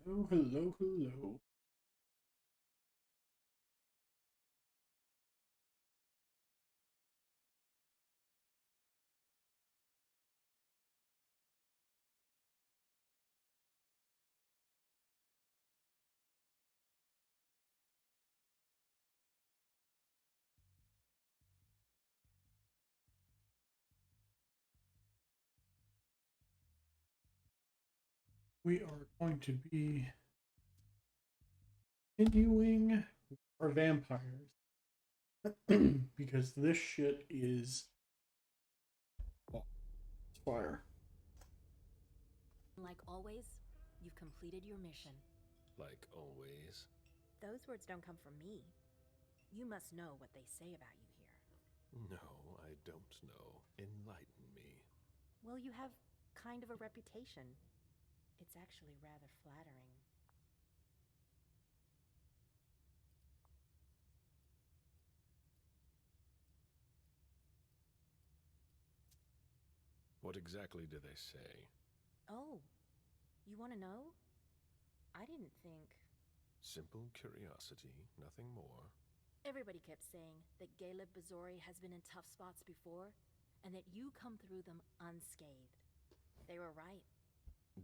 Oh, hello, hello. We are going to be continuing our vampires because this shit is oh, it's fire. Like always, you've completed your mission. Like always. Those words don't come from me. You must know what they say about you here. No, I don't know. Enlighten me. Well, you have kind of a reputation. It's actually rather flattering. What exactly do they say? Oh, you want to know? I didn't think. Simple curiosity, nothing more. Everybody kept saying that Galeb Bazori has been in tough spots before, and that you come through them unscathed. They were right.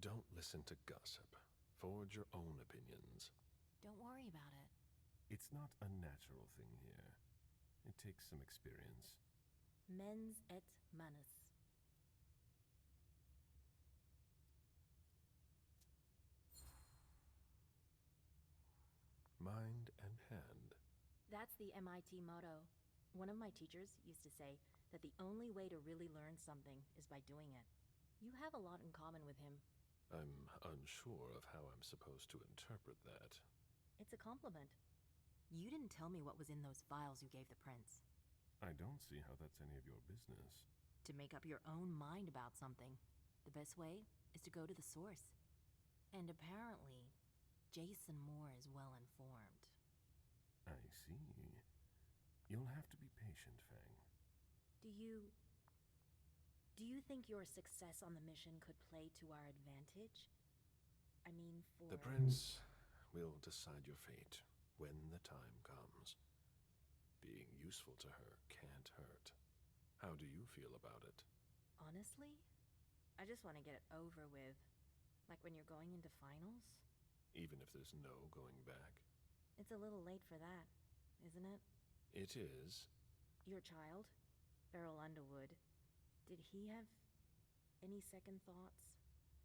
Don't listen to gossip. Forge your own opinions. Don't worry about it. It's not a natural thing here. It takes some experience. Mens et manus. Mind and hand. That's the MIT motto. One of my teachers used to say that the only way to really learn something is by doing it. You have a lot in common with him. I'm unsure of how I'm supposed to interpret that. It's a compliment. You didn't tell me what was in those files you gave the prince. I don't see how that's any of your business. To make up your own mind about something, the best way is to go to the source. And apparently, Jason Moore is well informed. I see. You'll have to be patient, Fang. Do you. Do you think your success on the mission could play to our advantage? I mean, for. The prince will decide your fate when the time comes. Being useful to her can't hurt. How do you feel about it? Honestly, I just want to get it over with. Like when you're going into finals? Even if there's no going back? It's a little late for that, isn't it? It is. Your child, Beryl Underwood, did he have any second thoughts?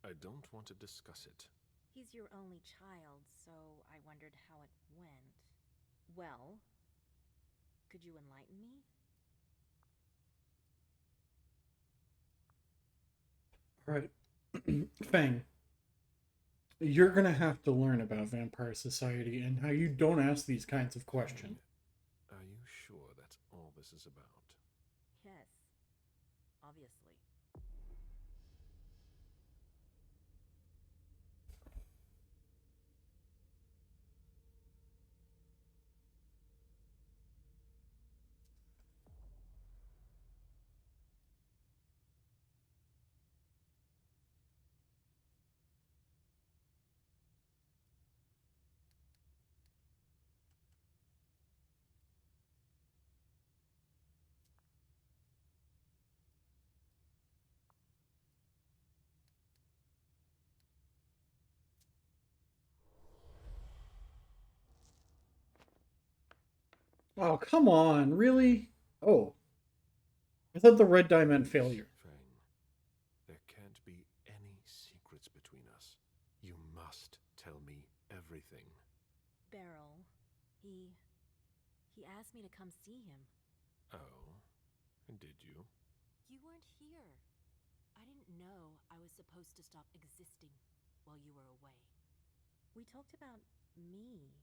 I don't want to discuss it. He's your only child, so I wondered how it went. Well, could you enlighten me? All right, Fang, you're gonna have to learn about vampire society and how you don't ask these kinds of questions. Are you sure that's all this is about? Yes, obviously. Oh, come on, really? Oh, I thought the red dye meant failure. Fang, there can't be any secrets between us. You must tell me everything. Beryl, he. he asked me to come see him. Oh, did you? You weren't here. I didn't know I was supposed to stop existing while you were away. We talked about me,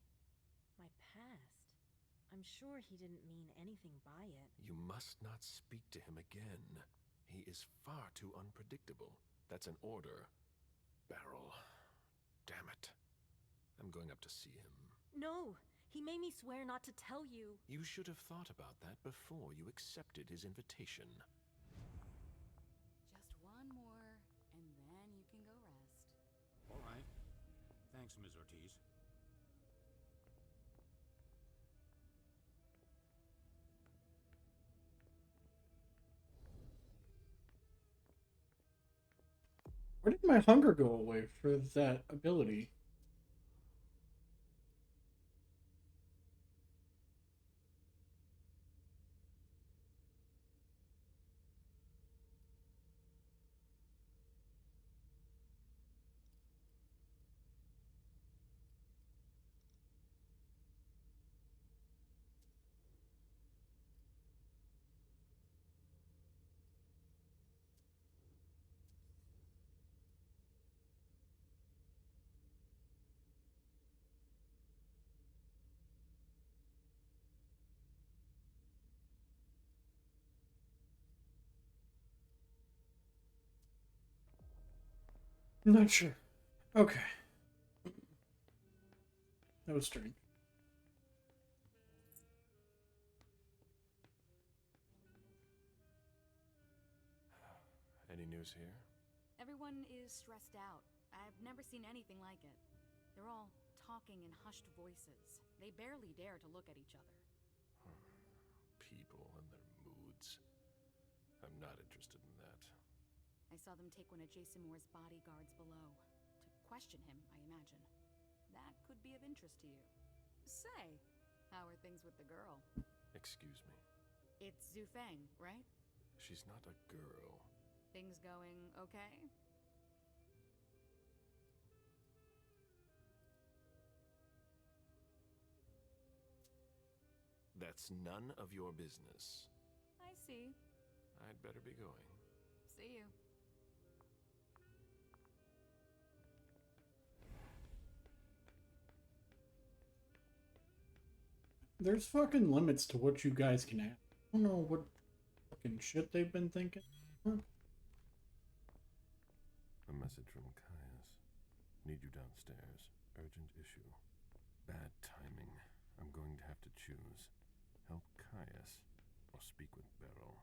my past. I'm sure he didn't mean anything by it. You must not speak to him again. He is far too unpredictable. That's an order. Beryl. Damn it. I'm going up to see him. No! He made me swear not to tell you. You should have thought about that before you accepted his invitation. Just one more, and then you can go rest. All right. Thanks, Ms. Ortiz. Where did my hunger go away for that ability? Not sure. Okay. That was strange. Any news here? Everyone is stressed out. I've never seen anything like it. They're all talking in hushed voices. They barely dare to look at each other. People and their moods. I'm not interested in that. I saw them take one of Jason Moore's bodyguards below. To question him, I imagine. That could be of interest to you. Say, how are things with the girl? Excuse me. It's Zhu Feng, right? She's not a girl. Things going okay? That's none of your business. I see. I'd better be going. See you. There's fucking limits to what you guys can add. I don't know what fucking shit they've been thinking. Huh? A message from Caius. Need you downstairs. Urgent issue. Bad timing. I'm going to have to choose. Help Caius or speak with Beryl.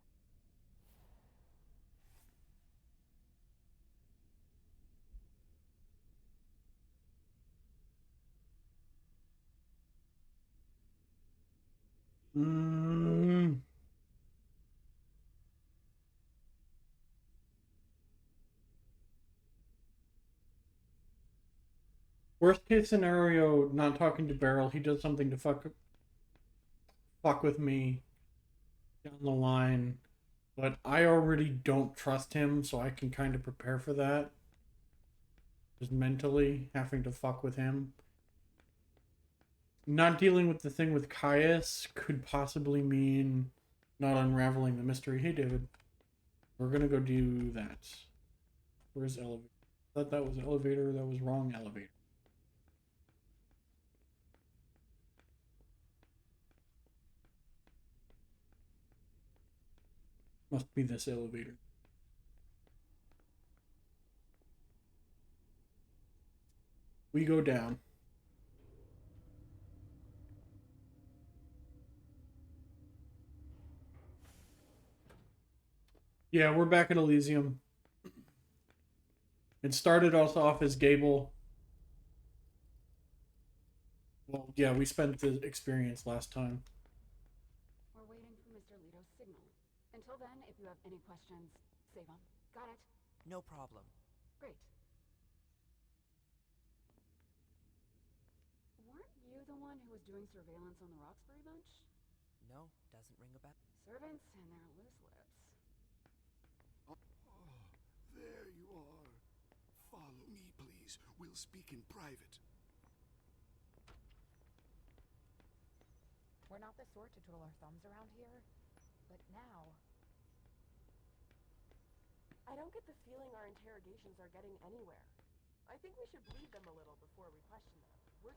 Worst case scenario, not talking to Beryl. He does something to fuck with me down the line, but I already don't trust him, so I can kind of prepare for that. Just mentally having to fuck with him. Not dealing with the thing with Caius could possibly mean not unraveling the mystery. Hey, David. We're gonna go do that. Where's elevator? I thought that was elevator. That was wrong elevator. Must be this elevator. We go down. Yeah, we're back at Elysium. It started us off as Gable. Well, yeah, we spent the experience last time. We're waiting for Mr. Leto's signal. Until then, if you have any questions, save them. Got it? No problem. Great. Weren't you the one who was doing surveillance on the Roxbury bunch? No, doesn't ring a bell. Servants and their loose lips. Oh, there you are. Follow me, please. We'll speak in private. We're not the sort to twiddle our thumbs around here, but now... I don't get the feeling our interrogations are getting anywhere. I think we should bleed them a little before we question them. We're...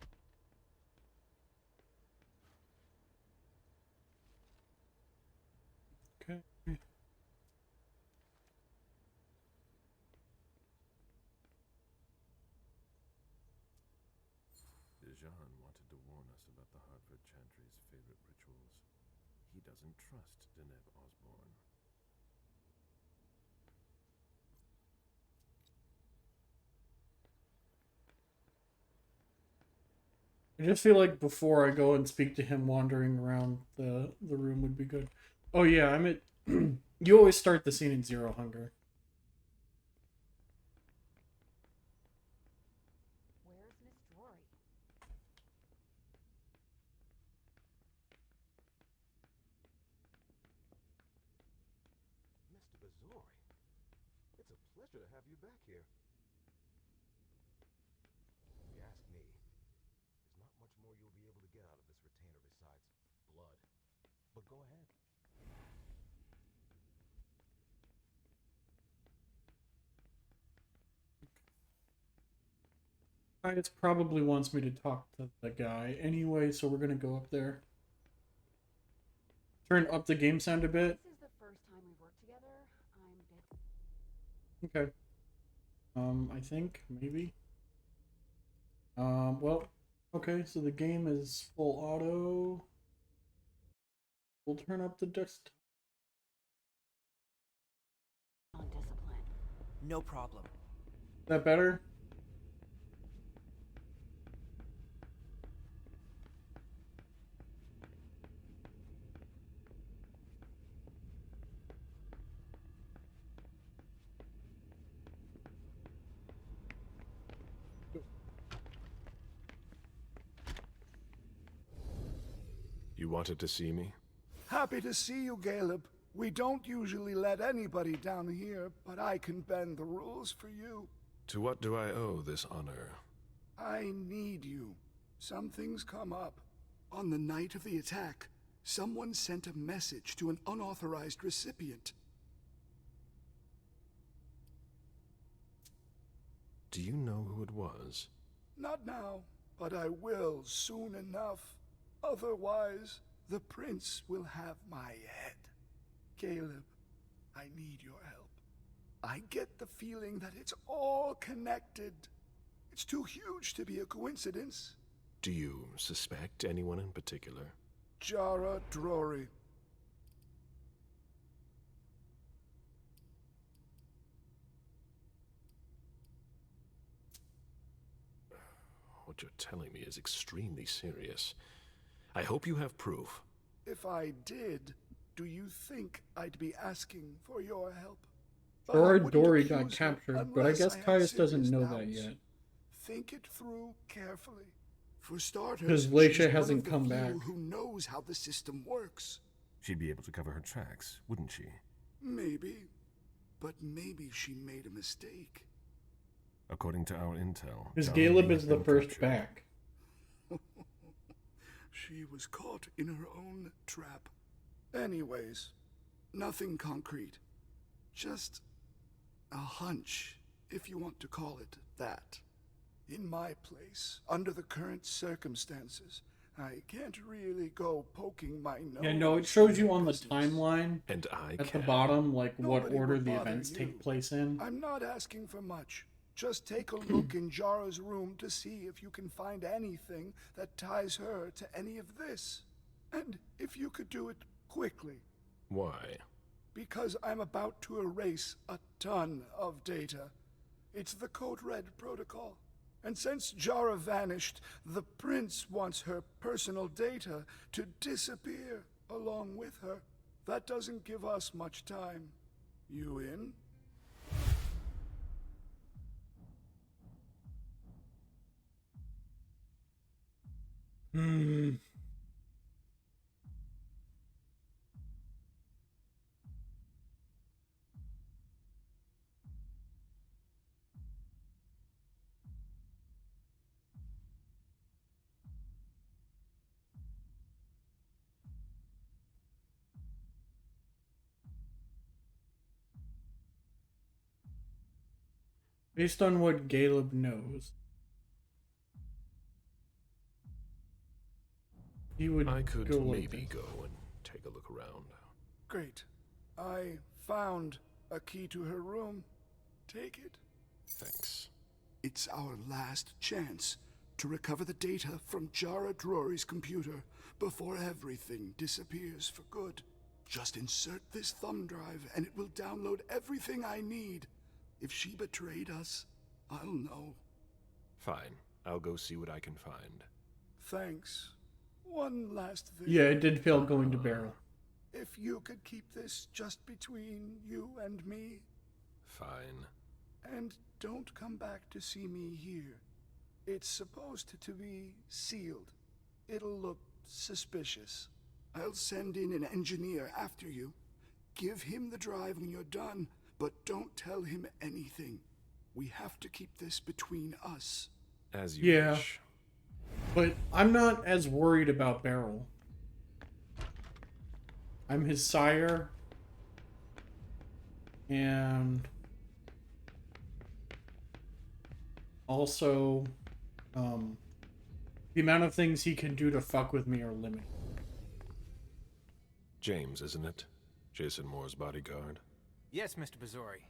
Okay. Dijon wanted to warn us about the Hartford Chantry's favorite rituals. He doesn't trust Deneb Osborne. I just feel like before I go and speak to him, wandering around the room would be good. Oh yeah, I'm at. You always start the scene in Zero Hunger. Where's Miss Drory? Mr. Bazori, it's a pleasure to have you back here. If you ask me, there's not much more you'll be able to get out of this retainer besides blood. But go ahead. It probably wants me to talk to the guy anyway, so we're gonna go up there. Turn up the game sound a bit. This is the first time we've worked together. I'm Okay. I think maybe. Well, okay. So the game is full auto. We'll turn up the desktop. on discipline. No problem. Is that better? You wanted to see me? Happy to see you, Caleb. We don't usually let anybody down here, but I can bend the rules for you. To what do I owe this honor? I need you. Something's come up. On the night of the attack, someone sent a message to an unauthorized recipient. Do you know who it was? Not now, but I will soon enough. Otherwise, the prince will have my head. Caleb, I need your help. I get the feeling that it's all connected. It's too huge to be a coincidence. Do you suspect anyone in particular? Jara Drory. What you're telling me is extremely serious. I hope you have proof. If I did, do you think I'd be asking for your help? But I Gerard wouldn't Dory accuse got you captured, but I unless guess had Caius serious doesn't know that doubts. yet. Think it through carefully. For starters, 'Cause Leysha she's one hasn't of the come few back. who knows how the system works. She'd be able to cover her tracks, wouldn't she? Maybe, but maybe she made a mistake. According to our intel, Because Jara Caleb may is have the been first captured. back. She was caught in her own trap. Anyways, nothing concrete. Just a hunch, if you want to call it that. In my place, under the current circumstances, I can't really go poking my nose. Yeah, no, it shows in you on the business. timeline And I at the can. bottom, like what Nobody order will the bother events you. take place in. I'm not asking for much. Just take a look in Jara's room to see if you can find anything that ties her to any of this. And if you could do it quickly, Why? because I'm about to erase a ton of data. It's the Code Red protocol. And since Jara vanished, the prince wants her personal data to disappear along with her. That doesn't give us much time. You in? Hmm. Based on what Caleb knows, he would I could go like maybe this. go and take a look around. Great. I found a key to her room. Take it. Thanks. It's our last chance to recover the data from Jara Drory's computer before everything disappears for good. Just insert this thumb drive and it will download everything I need. If she betrayed us, I'll know. Fine. I'll go see what I can find. Thanks. One last thing. Yeah, it did fail going to Beryl. If you could keep this just between you and me, Fine. and don't come back to see me here. It's supposed to be sealed. It'll look suspicious. I'll send in an engineer after you. Give him the drive when you're done, but don't tell him anything. We have to keep this between us. As you Yeah. wish. But I'm not as worried about Beryl. I'm his sire. And also, the amount of things he can do to fuck with me are limited. James, isn't it? Jason Moore's bodyguard. Yes, Mr. Bazzori.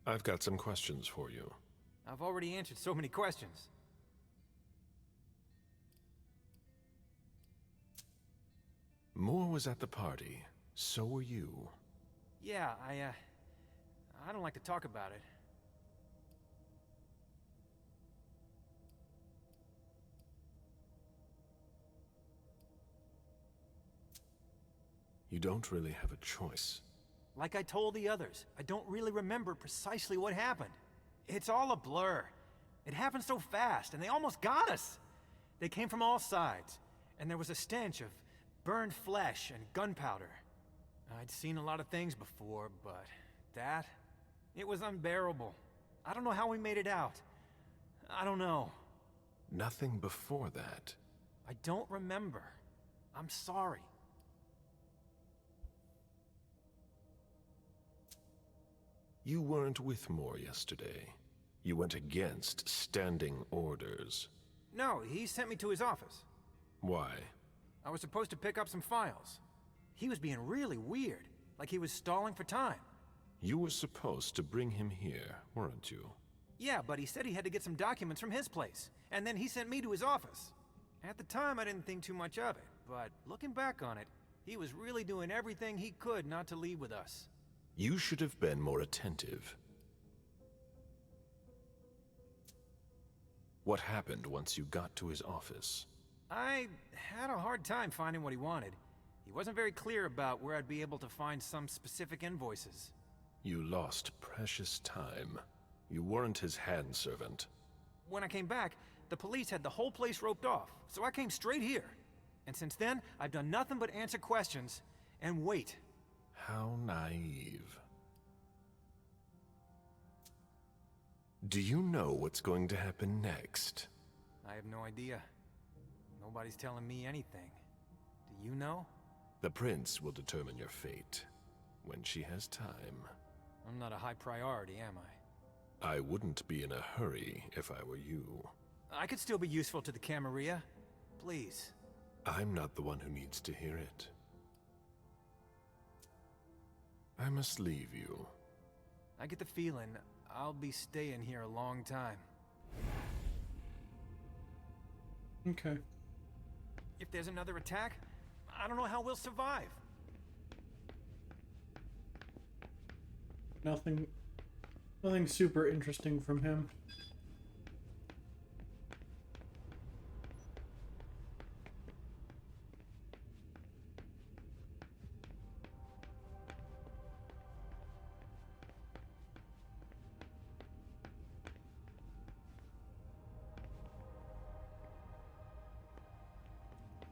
I've got some questions for you. I've already answered so many questions. Moore was at the party. So were you. Yeah, I don't like to talk about it. You don't really have a choice. Like I told the others, I don't really remember precisely what happened. It's all a blur. It happened so fast, and they almost got us. They came from all sides, and there was a stench of burned flesh and gunpowder. I'd seen a lot of things before, but that, it was unbearable. I don't know how we made it out. I don't know. Nothing before that. I don't remember. I'm sorry. You weren't with Moore yesterday. You went against standing orders. No, he sent me to his office. Why? I was supposed to pick up some files. He was being really weird, like he was stalling for time. You were supposed to bring him here, weren't you? Yeah, but he said he had to get some documents from his place, and then he sent me to his office. At the time, I didn't think too much of it, but looking back on it, he was really doing everything he could not to leave with us. You should have been more attentive. What happened once you got to his office? I had a hard time finding what he wanted. He wasn't very clear about where I'd be able to find some specific invoices. You lost precious time. You weren't his handservant. When I came back, the police had the whole place roped off, so I came straight here. And since then, I've done nothing but answer questions and wait. How naive. Do you know what's going to happen next? I have no idea. Nobody's telling me anything. Do you know? The prince will determine your fate when she has time. I'm not a high priority, am I? I wouldn't be in a hurry if I were you. I could still be useful to the Camarilla. Please. I'm not the one who needs to hear it. I must leave you. I get the feeling I'll be staying here a long time. Okay. If there's another attack, I don't know how we'll survive. Nothing super interesting from him.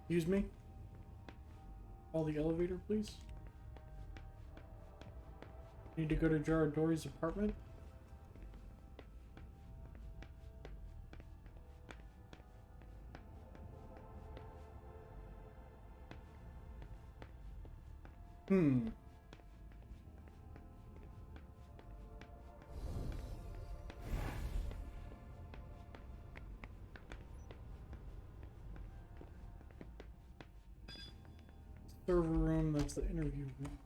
Excuse me? Call the elevator, please. Need to go to Jared Dory's apartment? Server room, that's the interview room.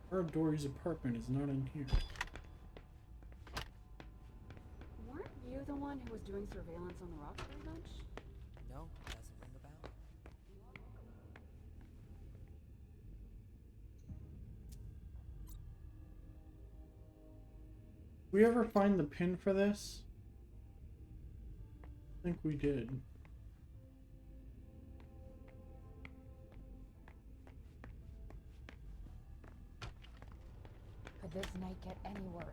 Jared Dory's apartment is not in here. Weren't you the one who was doing surveillance on the Roxbury bunch? No, doesn't ring a bell. We ever find the pin for this? I think we did. Could this night get any worse?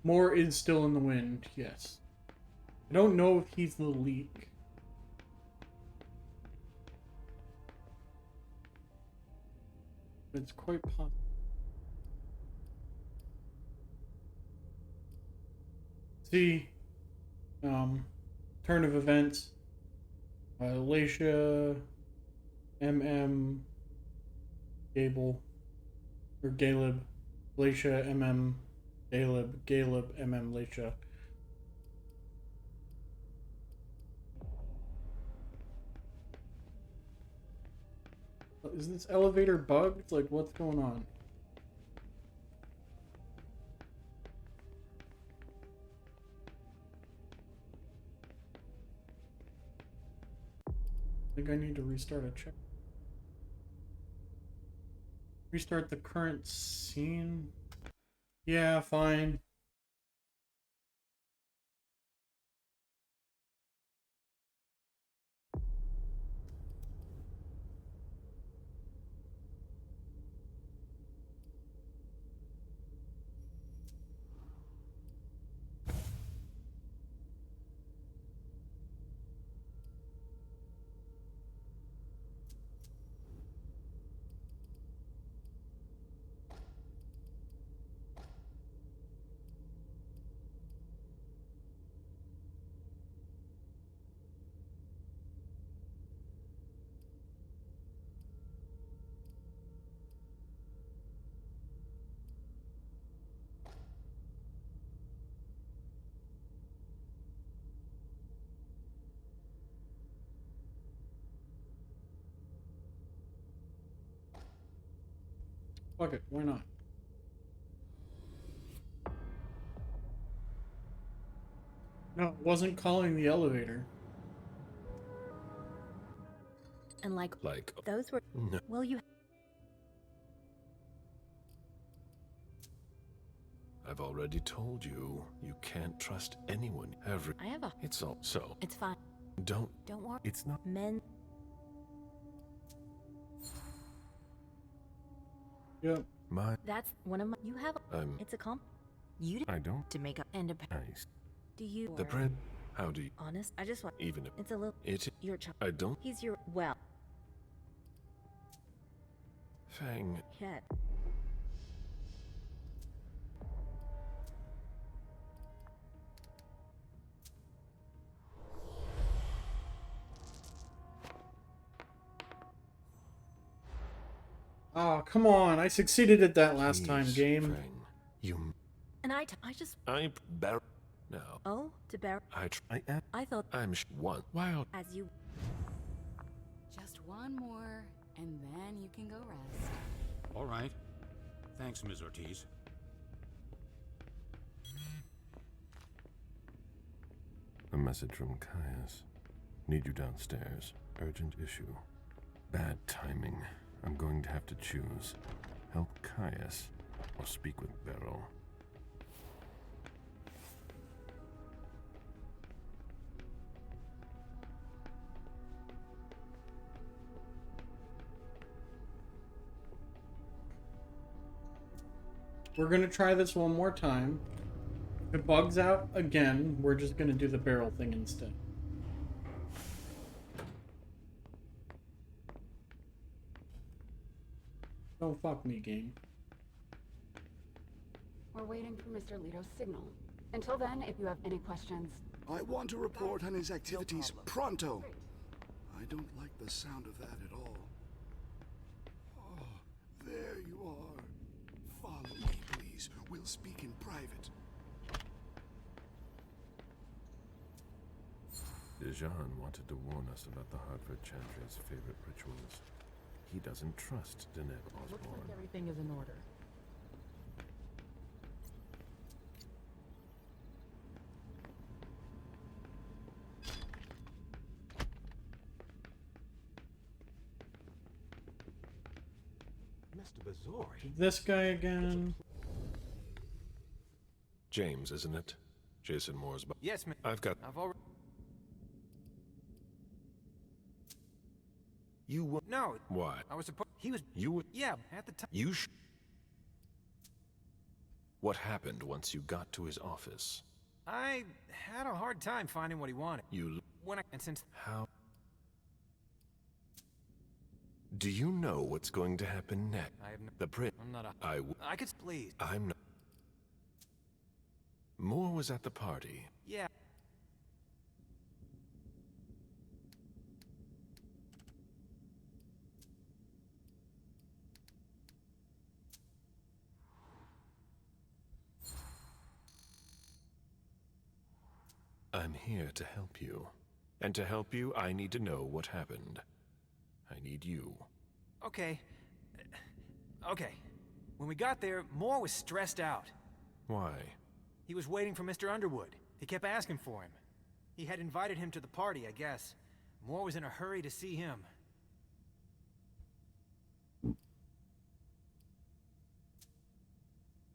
More is still in the wind, yes. I don't know if he's the leak. It's quite possible. See, turn of events. Leysha, Gable, or Galeb, Leysha, Galeb, Leysha. Is this elevator bugged? Like, what's going on? I think I need to restart a check. Restart the current scene? Yeah, fine. Fuck it, why not? No, it wasn't calling the elevator. And like Like, those were no. well you I've already told you, you can't trust anyone. I have a It's all so. it's fine. Don't. Don't worry. It's not. Men Yep. that's one of my you have it's a comp you did I don't. to make up and a Nice. do you The bread. How do you? honest? I just want Even if it's a little it. your child. I don't. He's your well Fang. cat. Oh, come on. I succeeded at that last time, Please, game. Fang. You. And I just I bear. Now. oh to bear I try. And I thought I'm one. Wild. as you Just one more, and then you can go rest. All right. Thanks, Ms. Ortiz. A message from Caius. Need you downstairs. Urgent issue. Bad timing. I'm going to have to choose. Help Caius or speak with Beryl. We're gonna try this one more time. If it bugs out again, we're just gonna do the barrel thing instead. Don't fuck me, game. We're waiting for Mr. Leto's signal. Until then, if you have any questions, I want to report on his activities pronto. I don't like the sound of that at all. Oh, there you are. Follow me, please. We'll speak in private. Dijon wanted to warn us about the Hartford Chantry's favorite rituals. He doesn't trust Deneb Looks Osborne. like everything is in order. Mr. Bazori. This guy again. James, isn't it? Jason Moore's Yes, ma'am. I've already... You were... No. Why? I was supposed... He was... You were... Yeah, at the time. What happened once you got to his office? I had a hard time finding what he wanted. And since... How... Do you know what's going to happen next? I have no... The print... I'm not a... I could... Please. I'm not... Moore was at the party. Yeah. I'm here to help you. And to help you, I need to know what happened. I need you. Okay. Okay. When we got there, Moore was stressed out. Why? He was waiting for Mr. Underwood. He kept asking for him. He had invited him to the party, I guess. Moore was in a hurry to see him.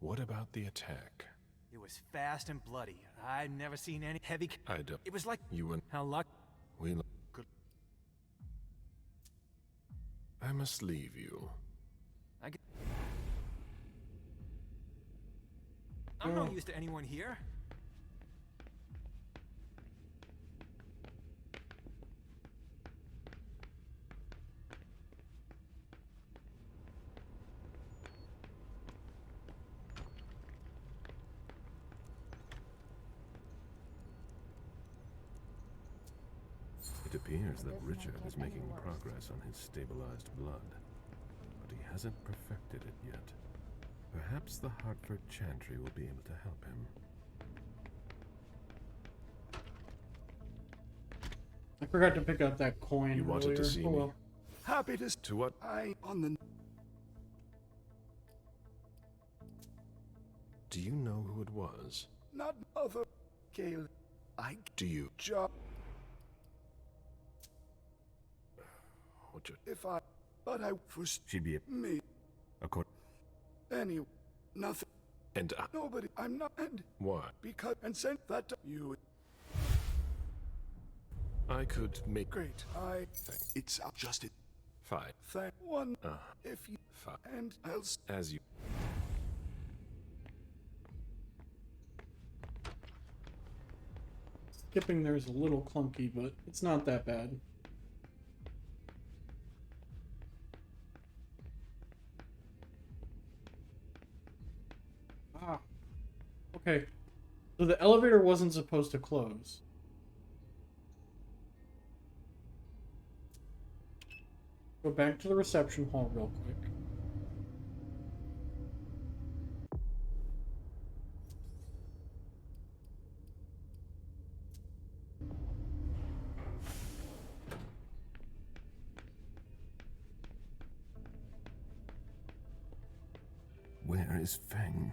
What about the attack? It was fast and bloody. I'd never seen any heavy... I don't... It was like... You and... How lucky... We... Good. I must leave you. I'm no use to anyone here. It appears that Richard is making progress on his stabilized blood, but he hasn't perfected it yet. Perhaps the Hartford Chantry will be able to help him. I forgot to pick up that coin. You wanted earlier. to see Oh, me? well. Happy to... To what? On the... Do you know who it was? Not other... Gale. Do you? Job... What you... If I... But I... First... She'd be a... Me... Accord... Any... Nothing... And Nobody... I'm not... And... Why? Because... And sent that to you... I could make... Great. It's adjusted. Fine. Thank one... If you... Fine. And I'll... As you... Skipping there's a little clunky, but it's not that bad. Ah. Okay. So the elevator wasn't supposed to close. Go back to the reception hall real quick. Where is Feng?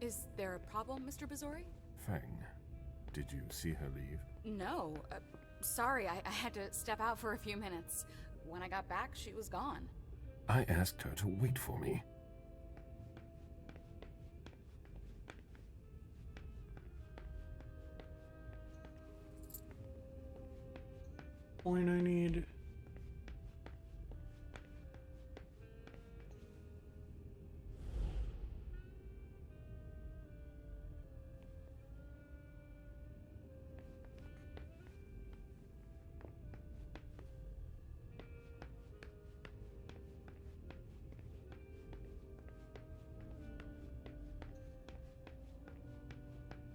Is there a problem, Mr. Bizori? Feng, did you see her leave? No. Sorry, I had to step out for a few minutes. When I got back, she was gone. I asked her to wait for me. Point I need.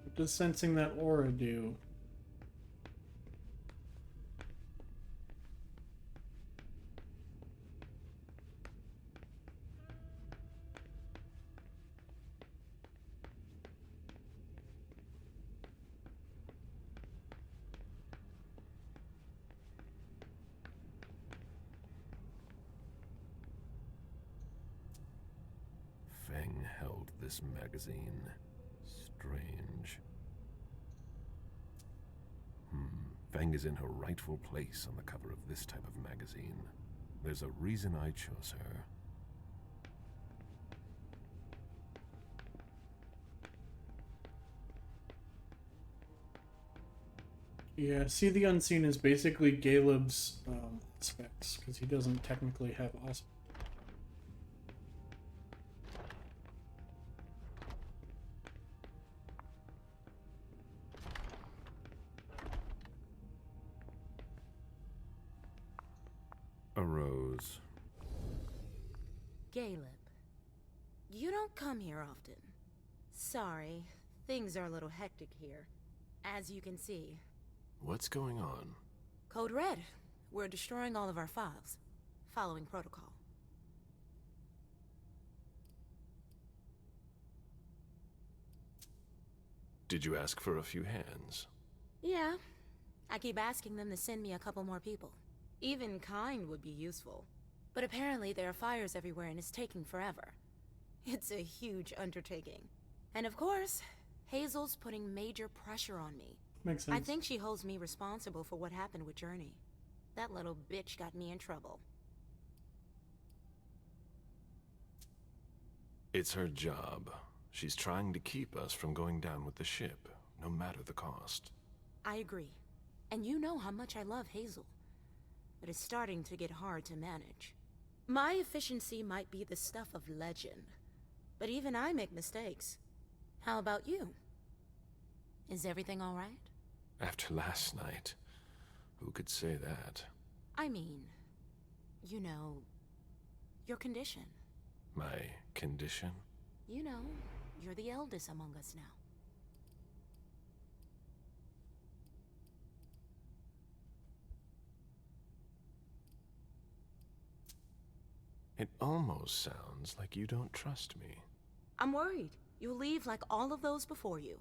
What does sensing that aura do? Feng held this magazine. Strange. Feng is in her rightful place on the cover of this type of magazine. There's a reason I chose her. Yeah, see the unseen is basically Caleb's specs, because he doesn't technically have awesome. A rose. Caleb, you don't come here often. Sorry, things are a little hectic here. As you can see. What's going on? Code Red. We're destroying all of our files. Following protocol. Did you ask for a few hands? Yeah. I keep asking them to send me a couple more people. Even kind would be useful. But apparently there are fires everywhere and it's taking forever. It's a huge undertaking. And of course, Hazel's putting major pressure on me. Makes sense. I think she holds me responsible for what happened with Journey. That little bitch got me in trouble. It's her job. She's trying to keep us from going down with the ship, no matter the cost. I agree. And you know how much I love Hazel. But it's starting to get hard to manage. My efficiency might be the stuff of legend. But even I make mistakes. How about you? Is everything all right? After last night, who could say that? I mean, you know, your condition. My condition? You know, you're the eldest among us now. It almost sounds like you don't trust me. I'm worried. You'll leave like all of those before you.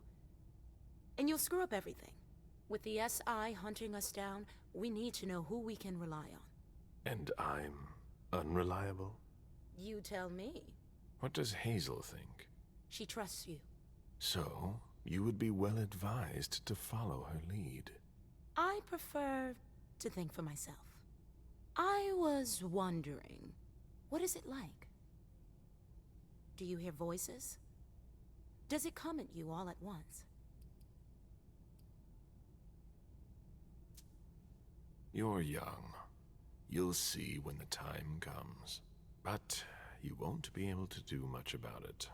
And you'll screw up everything. With the SI hunting us down, we need to know who we can rely on. And I'm unreliable? You tell me. What does Hazel think? She trusts you. So, you would be well advised to follow her lead. I prefer to think for myself. I was wondering, what is it like? Do you hear voices? Does it come at you all at once? You're young. You'll see when the time comes. But you won't be able to do much about it.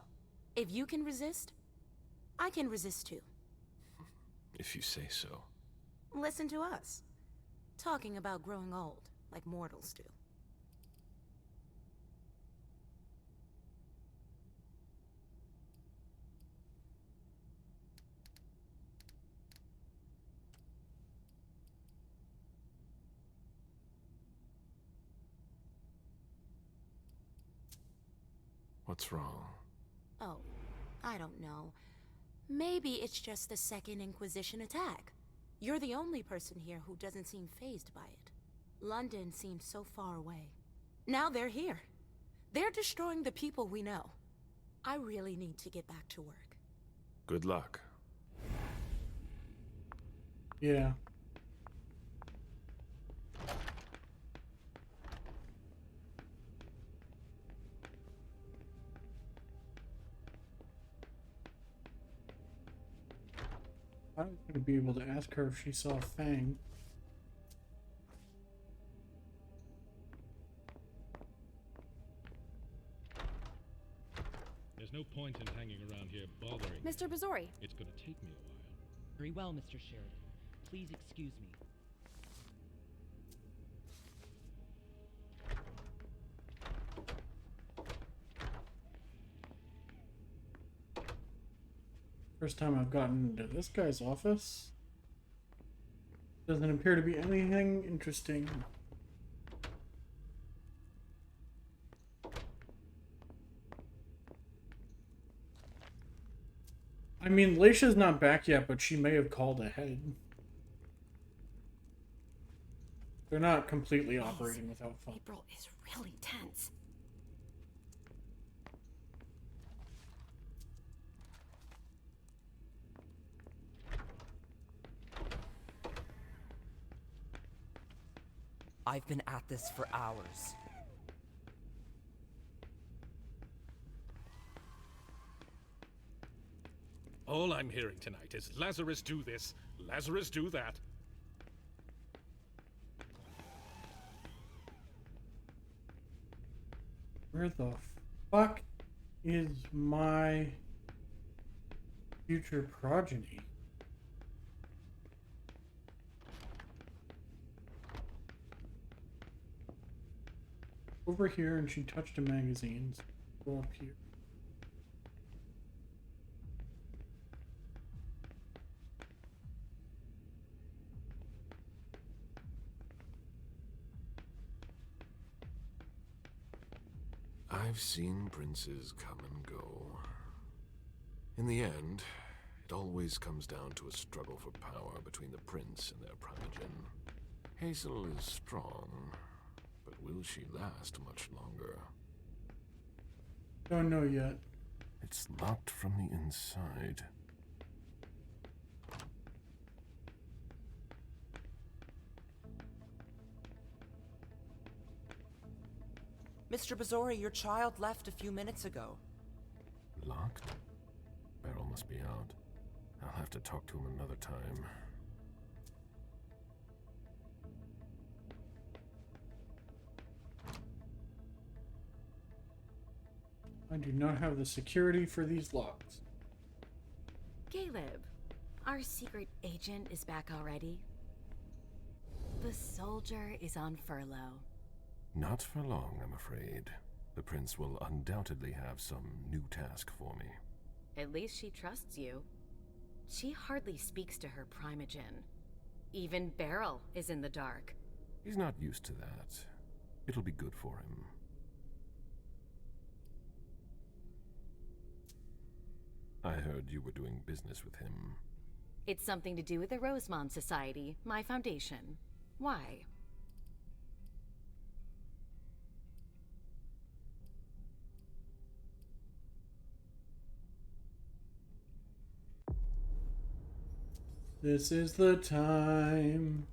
If you can resist, I can resist too. If you say so. Listen to us. Talking about growing old, like mortals do. What's wrong? Oh, I don't know. Maybe it's just the Second Inquisition attack. You're the only person here who doesn't seem fazed by it. London seems so far away. Now they're here. They're destroying the people we know. I really need to get back to work. Good luck. Yeah. I was going to be able to ask her if she saw Fang. There's no point in hanging around here bothering. Mr. Bazori. It's gonna take me a while. Very well, Mr. Sheridan. Please excuse me. First time I've gotten into this guy's office. Doesn't appear to be anything interesting. I mean, Leysha's not back yet, but she may have called ahead. They're not completely operating without phone. April is really tense. I've been at this for hours. All I'm hearing tonight is Lazarus do this, Lazarus do that. Where the fuck is my future progeny? Over here, and she touched a magazine. So go up here. I've seen princes come and go. In the end, it always comes down to a struggle for power between the prince and their primogen. Hazel is strong, but will she last much longer? Don't know yet. It's locked from the inside. Mr. Bazori, your child left a few minutes ago. Locked? Beryl must be out. I'll have to talk to him another time. I do not have the security for these locks. Caleb, our secret agent is back already. The soldier is on furlough. Not for long, I'm afraid. The prince will undoubtedly have some new task for me. At least she trusts you. She hardly speaks to her primogen. Even Beryl is in the dark. He's not used to that. It'll be good for him. I heard you were doing business with him. It's something to do with the Rosemont Society, my foundation. Why? This is the time.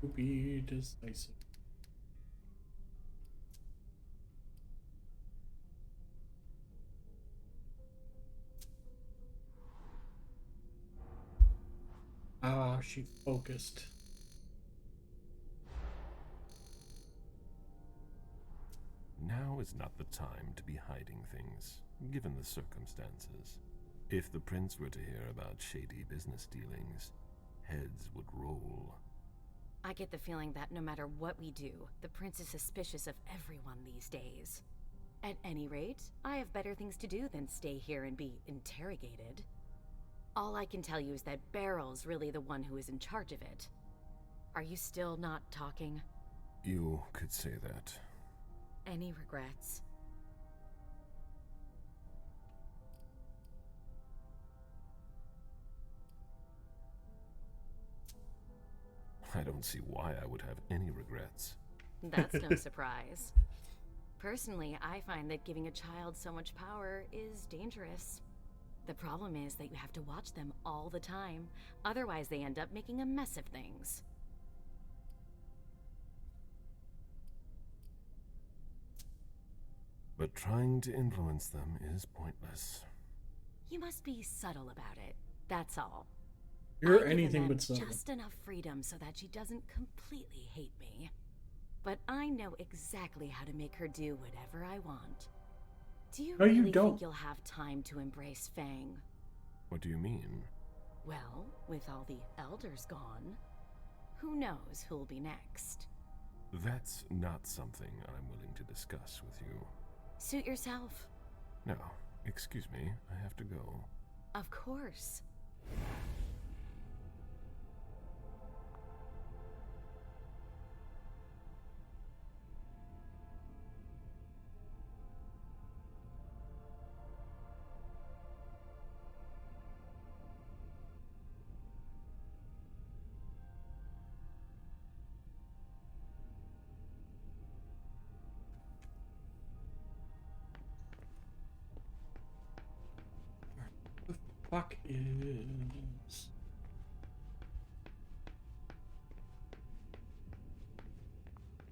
To be decisive. Ah, she focused. Now is not the time to be hiding things, given the circumstances. If the prince were to hear about shady business dealings, heads would roll. I get the feeling that no matter what we do, the prince is suspicious of everyone these days. At any rate, I have better things to do than stay here and be interrogated. All I can tell you is that Beryl's really the one who is in charge of it. Are you still not talking? You could say that. Any regrets? I don't see why I would have any regrets. That's no surprise. Personally, I find that giving a child so much power is dangerous. The problem is that you have to watch them all the time. Otherwise, they end up making a mess of things. But trying to influence them is pointless. You must be subtle about it. That's all. You're I've anything given but them subtle. just enough freedom so that she doesn't completely hate me. But I know exactly how to make her do whatever I want. Do you No, you really don't. think you'll have time to embrace Fang? What do you mean? Well, with all the elders gone, who knows who'll be next? That's not something I'm willing to discuss with you. Suit yourself. No, excuse me, I have to go. Of course. Fuck is.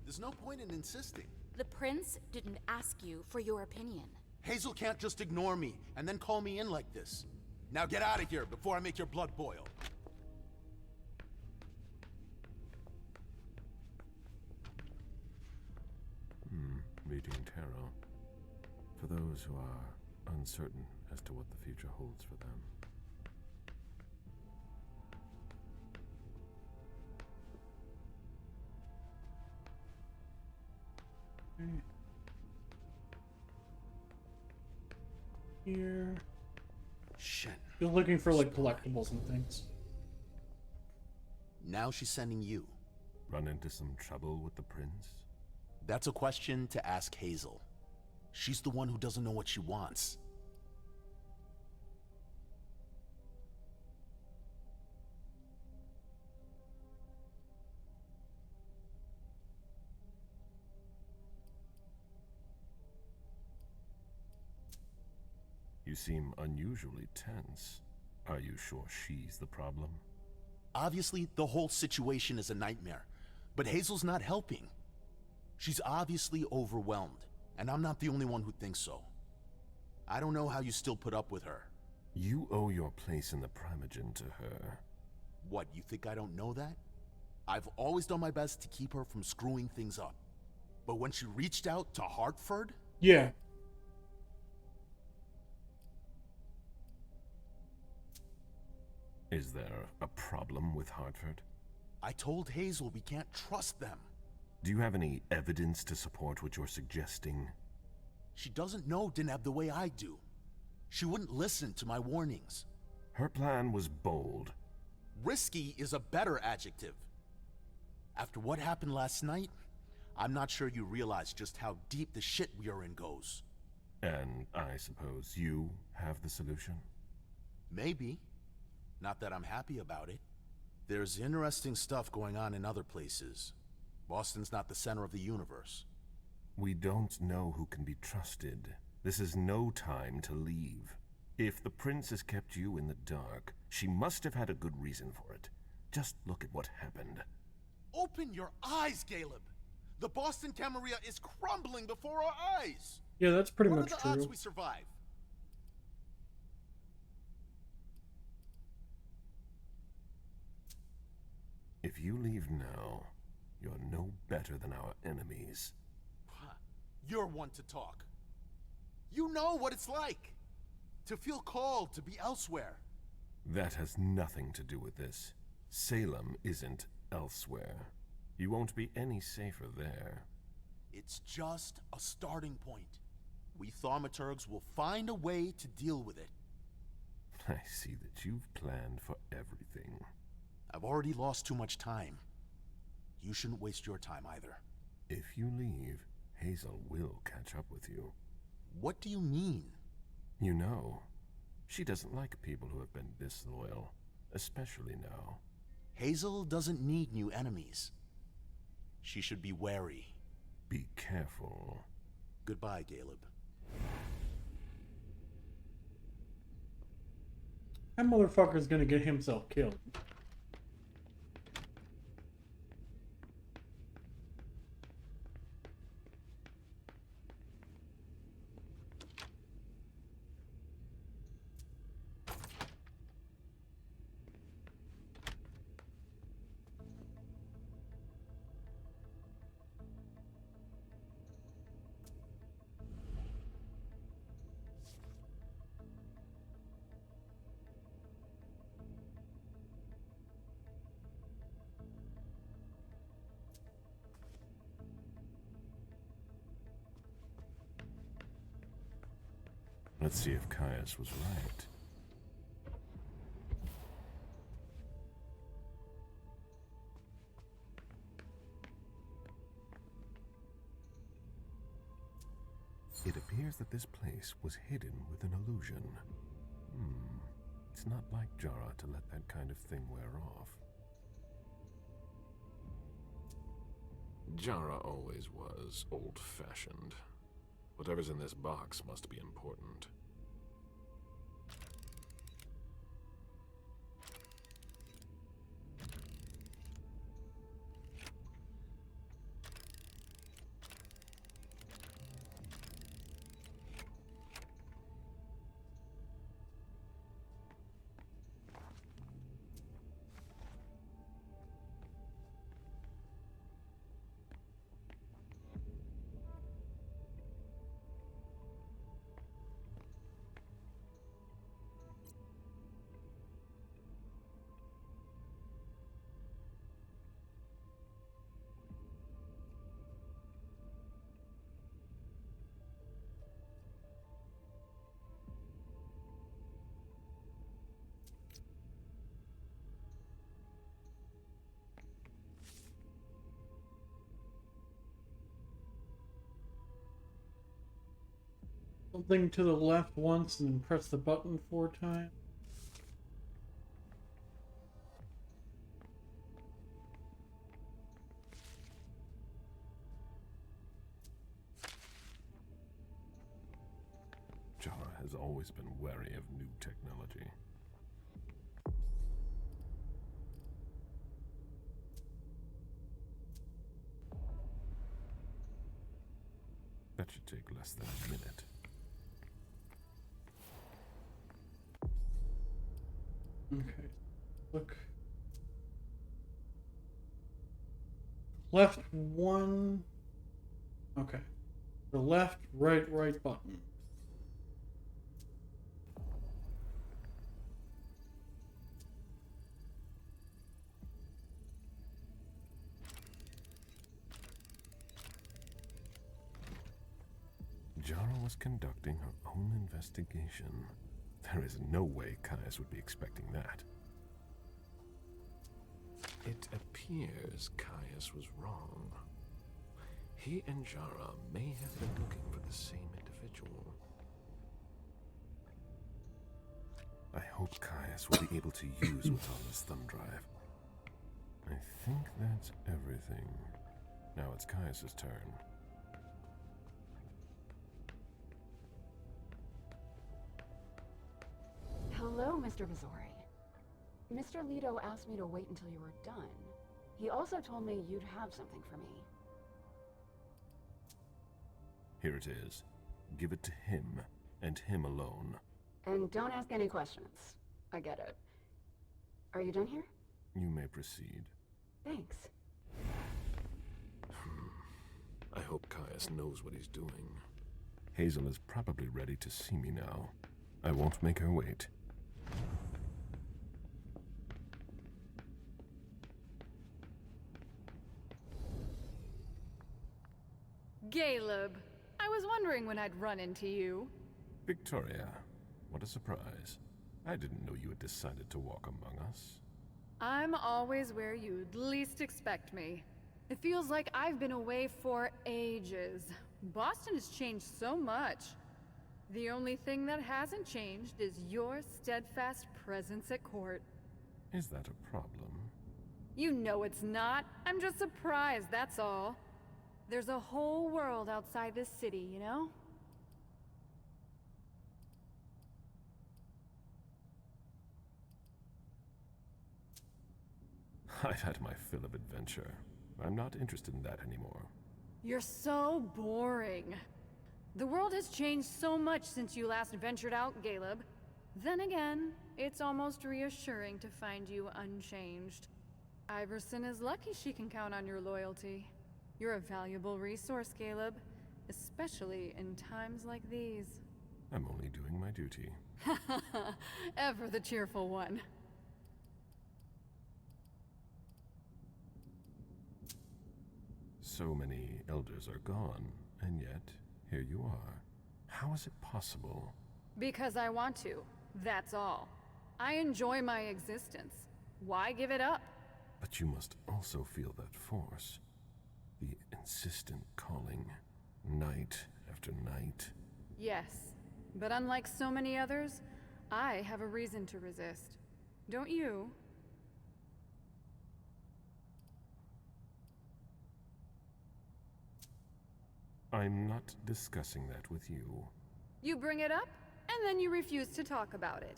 There's no point in insisting. The prince didn't ask you for your opinion. Hazel can't just ignore me and then call me in like this. Now get out of here before I make your blood boil. reading tarot. For those who are uncertain as to what the future holds for them. Here. Shit. Just looking for like collectibles and things. Now she's sending you. Run into some trouble with the prince? That's a question to ask Hazel. She's the one who doesn't know what she wants. You seem unusually tense. Are you sure she's the problem? Obviously, the whole situation is a nightmare, but Hazel's not helping. She's obviously overwhelmed, and I'm not the only one who thinks so. I don't know how you still put up with her. You owe your place in the Primogen to her. What, you think I don't know that? I've always done my best to keep her from screwing things up. But when she reached out to Hartford... Yeah. Is there a problem with Hartford? I told Hazel we can't trust them. Do you have any evidence to support what you're suggesting? She doesn't know Deneb the way I do. She wouldn't listen to my warnings. Her plan was bold. Risky is a better adjective. After what happened last night, I'm not sure you realize just how deep the shit we are in goes. And I suppose you have the solution? Maybe. Not that I'm happy about it. There's interesting stuff going on in other places. Boston's not the center of the universe. We don't know who can be trusted. This is no time to leave. If the prince has kept you in the dark, she must have had a good reason for it. Just look at what happened. Open your eyes, Caleb! The Boston Camarilla is crumbling before our eyes! Yeah, that's pretty what much are the true. odds we survive? If you leave now, you're no better than our enemies. You're one to talk. You know what it's like to feel called to be elsewhere. That has nothing to do with this. Salem isn't elsewhere. You won't be any safer there. It's just a starting point. We thaumaturgs will find a way to deal with it. I see that you've planned for everything. I've already lost too much time. You shouldn't waste your time either. If you leave, Hazel will catch up with you. What do you mean? You know, she doesn't like people who have been disloyal, especially now. Hazel doesn't need new enemies. She should be wary. Be careful. Goodbye, Caleb. That motherfucker's gonna get himself killed. Let's see if Caius was right. It appears that this place was hidden with an illusion. It's not like Jara to let that kind of thing wear off. Jara always was old-fashioned. Whatever's in this box must be important. something to the left once and then press the button 4 times. Jara has always been wary of new technology. That should take less than a minute. Okay. Look. Left 1. Okay. The left, right button. Jara was conducting her own investigation. There is no way Caius would be expecting that. It appears Caius was wrong. He and Jara may have been looking for the same individual. I hope Caius will be able to use what's on this thumb drive. I think that's everything. Now it's Caius's turn. Hello, Mr. Vizori. Mr. Leto asked me to wait until you were done. He also told me you'd have something for me. Here it is. Give it to him, and him alone. And don't ask any questions. I get it. Are you done here? You may proceed. Thanks. I hope Caius knows what he's doing. Hazel is probably ready to see me now. I won't make her wait. Caleb, I was wondering when I'd run into you. Victoria, what a surprise. I didn't know you had decided to walk among us. I'm always where you'd least expect me. It feels like I've been away for ages. Boston has changed so much. The only thing that hasn't changed is your steadfast presence at court. Is that a problem? You know it's not. I'm just surprised, that's all. There's a whole world outside this city, you know? I've had my fill of adventure. I'm not interested in that anymore. You're so boring. The world has changed so much since you last ventured out, Caleb. Then again, it's almost reassuring to find you unchanged. Iverson is lucky she can count on your loyalty. You're a valuable resource, Caleb, especially in times like these. I'm only doing my duty. Ever the cheerful one. So many elders are gone, and yet, here you are. How is it possible? Because I want to, that's all. I enjoy my existence. Why give it up? But you must also feel that force. The insistent calling, night after night. Yes, but unlike so many others, I have a reason to resist. Don't you? I'm not discussing that with you. You bring it up, and then you refuse to talk about it.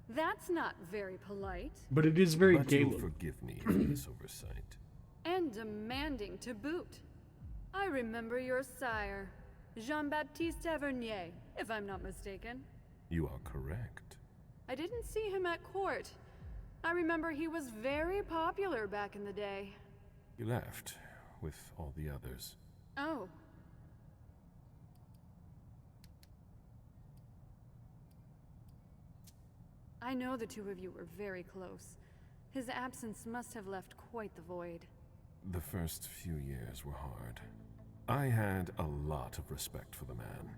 That's not very polite. But it is very But Caleb. you'll forgive me for this oversight. And demanding to boot. I remember your sire, Jean-Baptiste Tavernier, if I'm not mistaken. You are correct. I didn't see him at court. I remember he was very popular back in the day. You left with all the others. Oh. I know the two of you were very close. His absence must have left quite the void. The first few years were hard. I had a lot of respect for the man.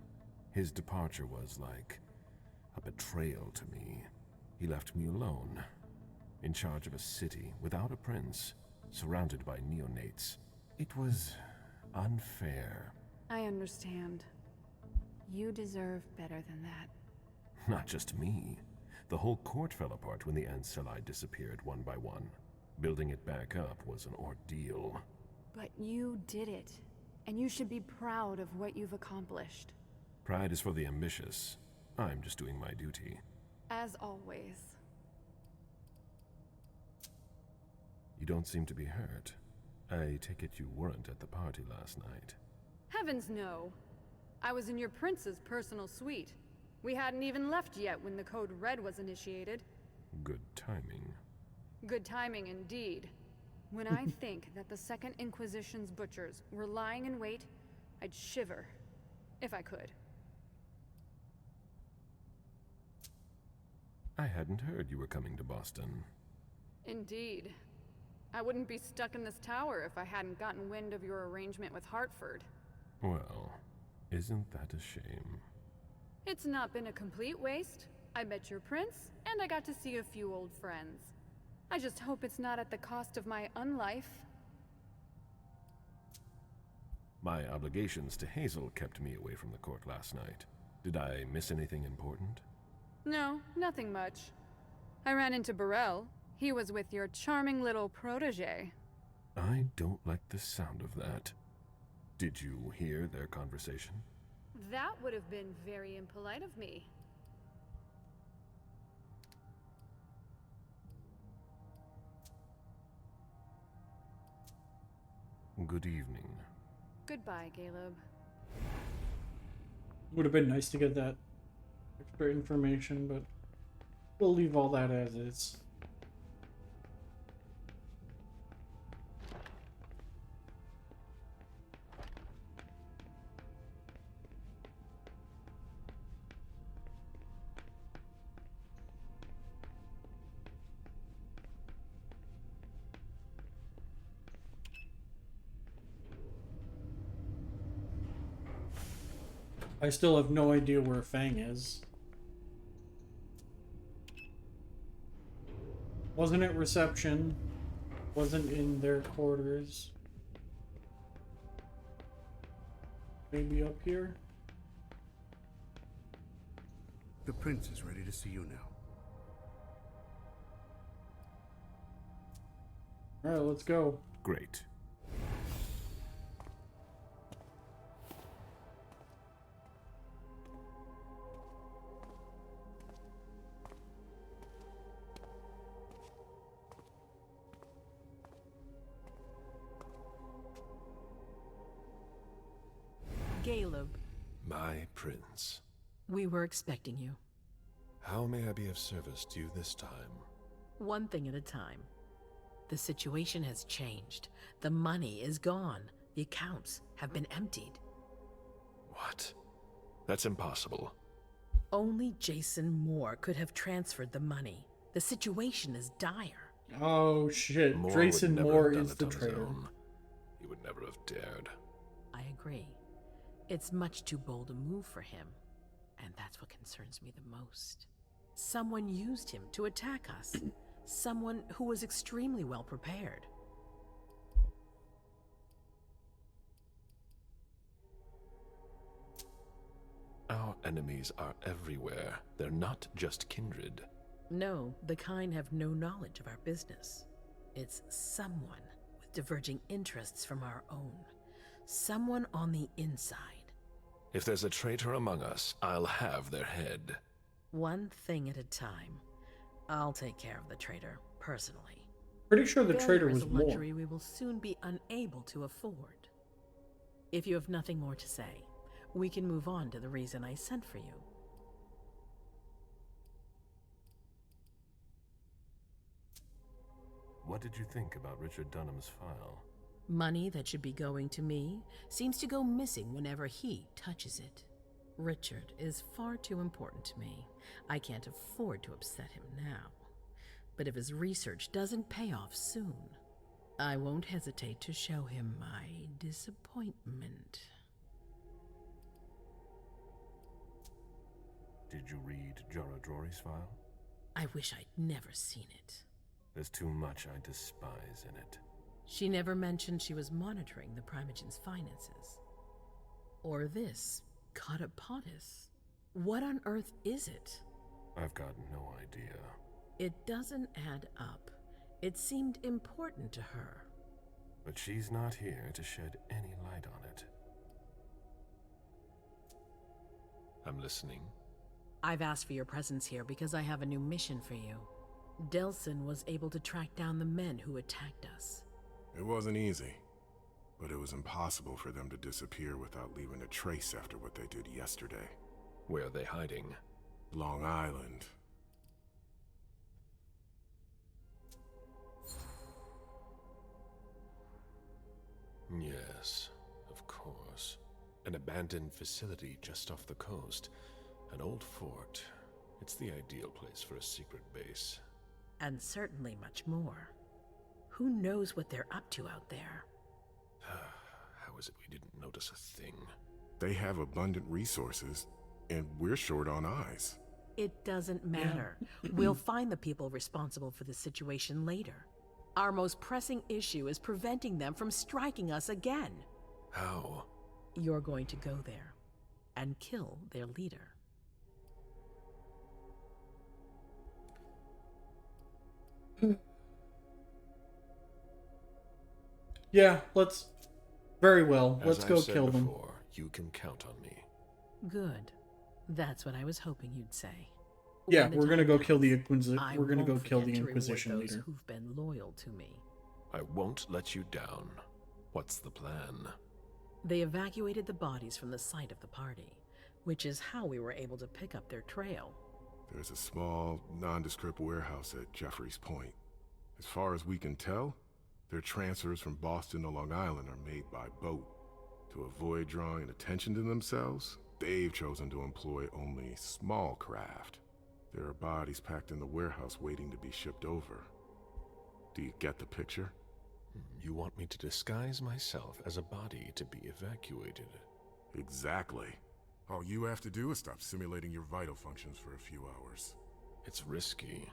His departure was like a betrayal to me. He left me alone, in charge of a city without a prince, surrounded by neonates. It was unfair. I understand. You deserve better than that. Not just me. The whole court fell apart when the Ancilli disappeared one by one. Building it back up was an ordeal. But you did it, and you should be proud of what you've accomplished. Pride is for the ambitious. I'm just doing my duty. As always. You don't seem to be hurt. I take it you weren't at the party last night. Heavens no! I was in your prince's personal suite. We hadn't even left yet when the Code Red was initiated. Good timing. Good timing indeed. When I think that the Second Inquisition's butchers were lying in wait, I'd shiver. If I could. I hadn't heard you were coming to Boston. Indeed. I wouldn't be stuck in this tower if I hadn't gotten wind of your arrangement with Hartford. Well, isn't that a shame? It's not been a complete waste. I met your prince, and I got to see a few old friends. I just hope it's not at the cost of my unlife. My obligations to Hazel kept me away from the court last night. Did I miss anything important? No, nothing much. I ran into Burrell. He was with your charming little protege. I don't like the sound of that. Did you hear their conversation? That would have been very impolite of me. Good evening. Goodbye, Caleb. Would have been nice to get that extra information, but we'll leave all that as is. I still have no idea where Fang is. Wasn't at reception. Wasn't in their quarters. Maybe up here? The prince is ready to see you now. Alright, let's go. Great. Caleb. My prince. We were expecting you. How may I be of service to you this time? One thing at a time. The situation has changed. The money is gone. The accounts have been emptied. What? That's impossible. Only Jason Moore could have transferred the money. The situation is dire. Oh shit, Jason Moore is the traitor. He would never have dared. I agree. It's much too bold a move for him, and that's what concerns me the most. Someone used him to attack us. Someone who was extremely well prepared. Our enemies are everywhere. They're not just kindred. No, the kind have no knowledge of our business. It's someone with diverging interests from our own. Someone on the inside. If there's a traitor among us, I'll have their head. One thing at a time. I'll take care of the traitor, personally. Pretty sure the traitor Failure was is a Moore. luxury we will soon be unable to afford. If you have nothing more to say, we can move on to the reason I sent for you. What did you think about Richard Dunham's file? Money that should be going to me seems to go missing whenever he touches it. Richard is far too important to me. I can't afford to upset him now. But if his research doesn't pay off soon, I won't hesitate to show him my disappointment. Did you read Jara Drory's file? I wish I'd never seen it. There's too much I despise in it. She never mentioned she was monitoring the Primogen's finances. Or this Catapotis? What on earth is it? I've got no idea. It doesn't add up. It seemed important to her. But she's not here to shed any light on it. I'm listening. I've asked for your presence here because I have a new mission for you. Delsin was able to track down the men who attacked us. It wasn't easy, but it was impossible for them to disappear without leaving a trace after what they did yesterday. Where are they hiding? Long Island. Yes, of course. An abandoned facility just off the coast. An old fort. It's the ideal place for a secret base. And certainly much more. Who knows what they're up to out there? How is it we didn't notice a thing? They have abundant resources, and we're short on eyes. It doesn't matter. We'll find the people responsible for the situation later. Our most pressing issue is preventing them from striking us again. How? You're going to go there and kill their leader. Yeah, let's... Very well. Let's As go I've said kill them. before, you can count on me. Good. That's what I was hoping you'd say. Yeah, When the we're gonna time go kill the comes, We're gonna go won't kill forget the to reward Inquisition those leader. who've been loyal to me. I won't let you down. What's the plan? They evacuated the bodies from the site of the party, which is how we were able to pick up their trail. There's a small, nondescript warehouse at Jeffrey's Point. As far as we can tell, their transfers from Boston to Long Island are made by boat. To avoid drawing attention to themselves, they've chosen to employ only small craft. There are bodies packed in the warehouse waiting to be shipped over. Do you get the picture? You want me to disguise myself as a body to be evacuated? Exactly. All you have to do is stop simulating your vital functions for a few hours. It's risky.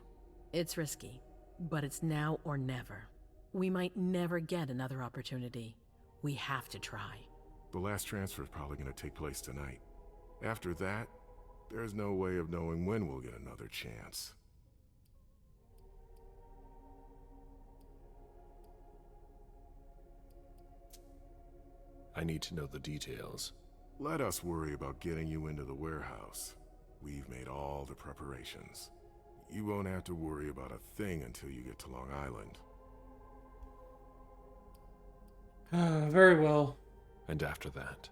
It's risky, but it's now or never. We might never get another opportunity. We have to try. The last transfer is probably going to take place tonight. After that, there's no way of knowing when we'll get another chance. I need to know the details. Let us worry about getting you into the warehouse. We've made all the preparations. You won't have to worry about a thing until you get to Long Island. Very well. And after that?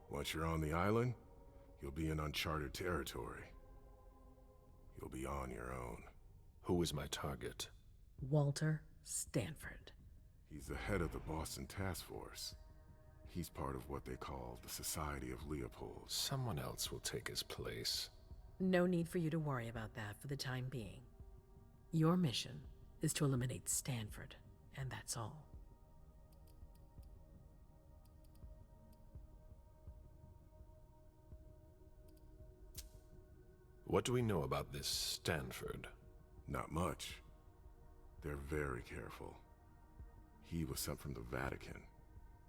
Once you're on the island, you'll be in uncharted territory. You'll be on your own. Who is my target? Walter Stanford. He's the head of the Boston Task Force. He's part of what they call the Society of Leopold. Someone else will take his place. No need for you to worry about that for the time being. Your mission is to eliminate Stanford, and that's all. What do we know about this Stanford? Not much. They're very careful. He was sent from the Vatican,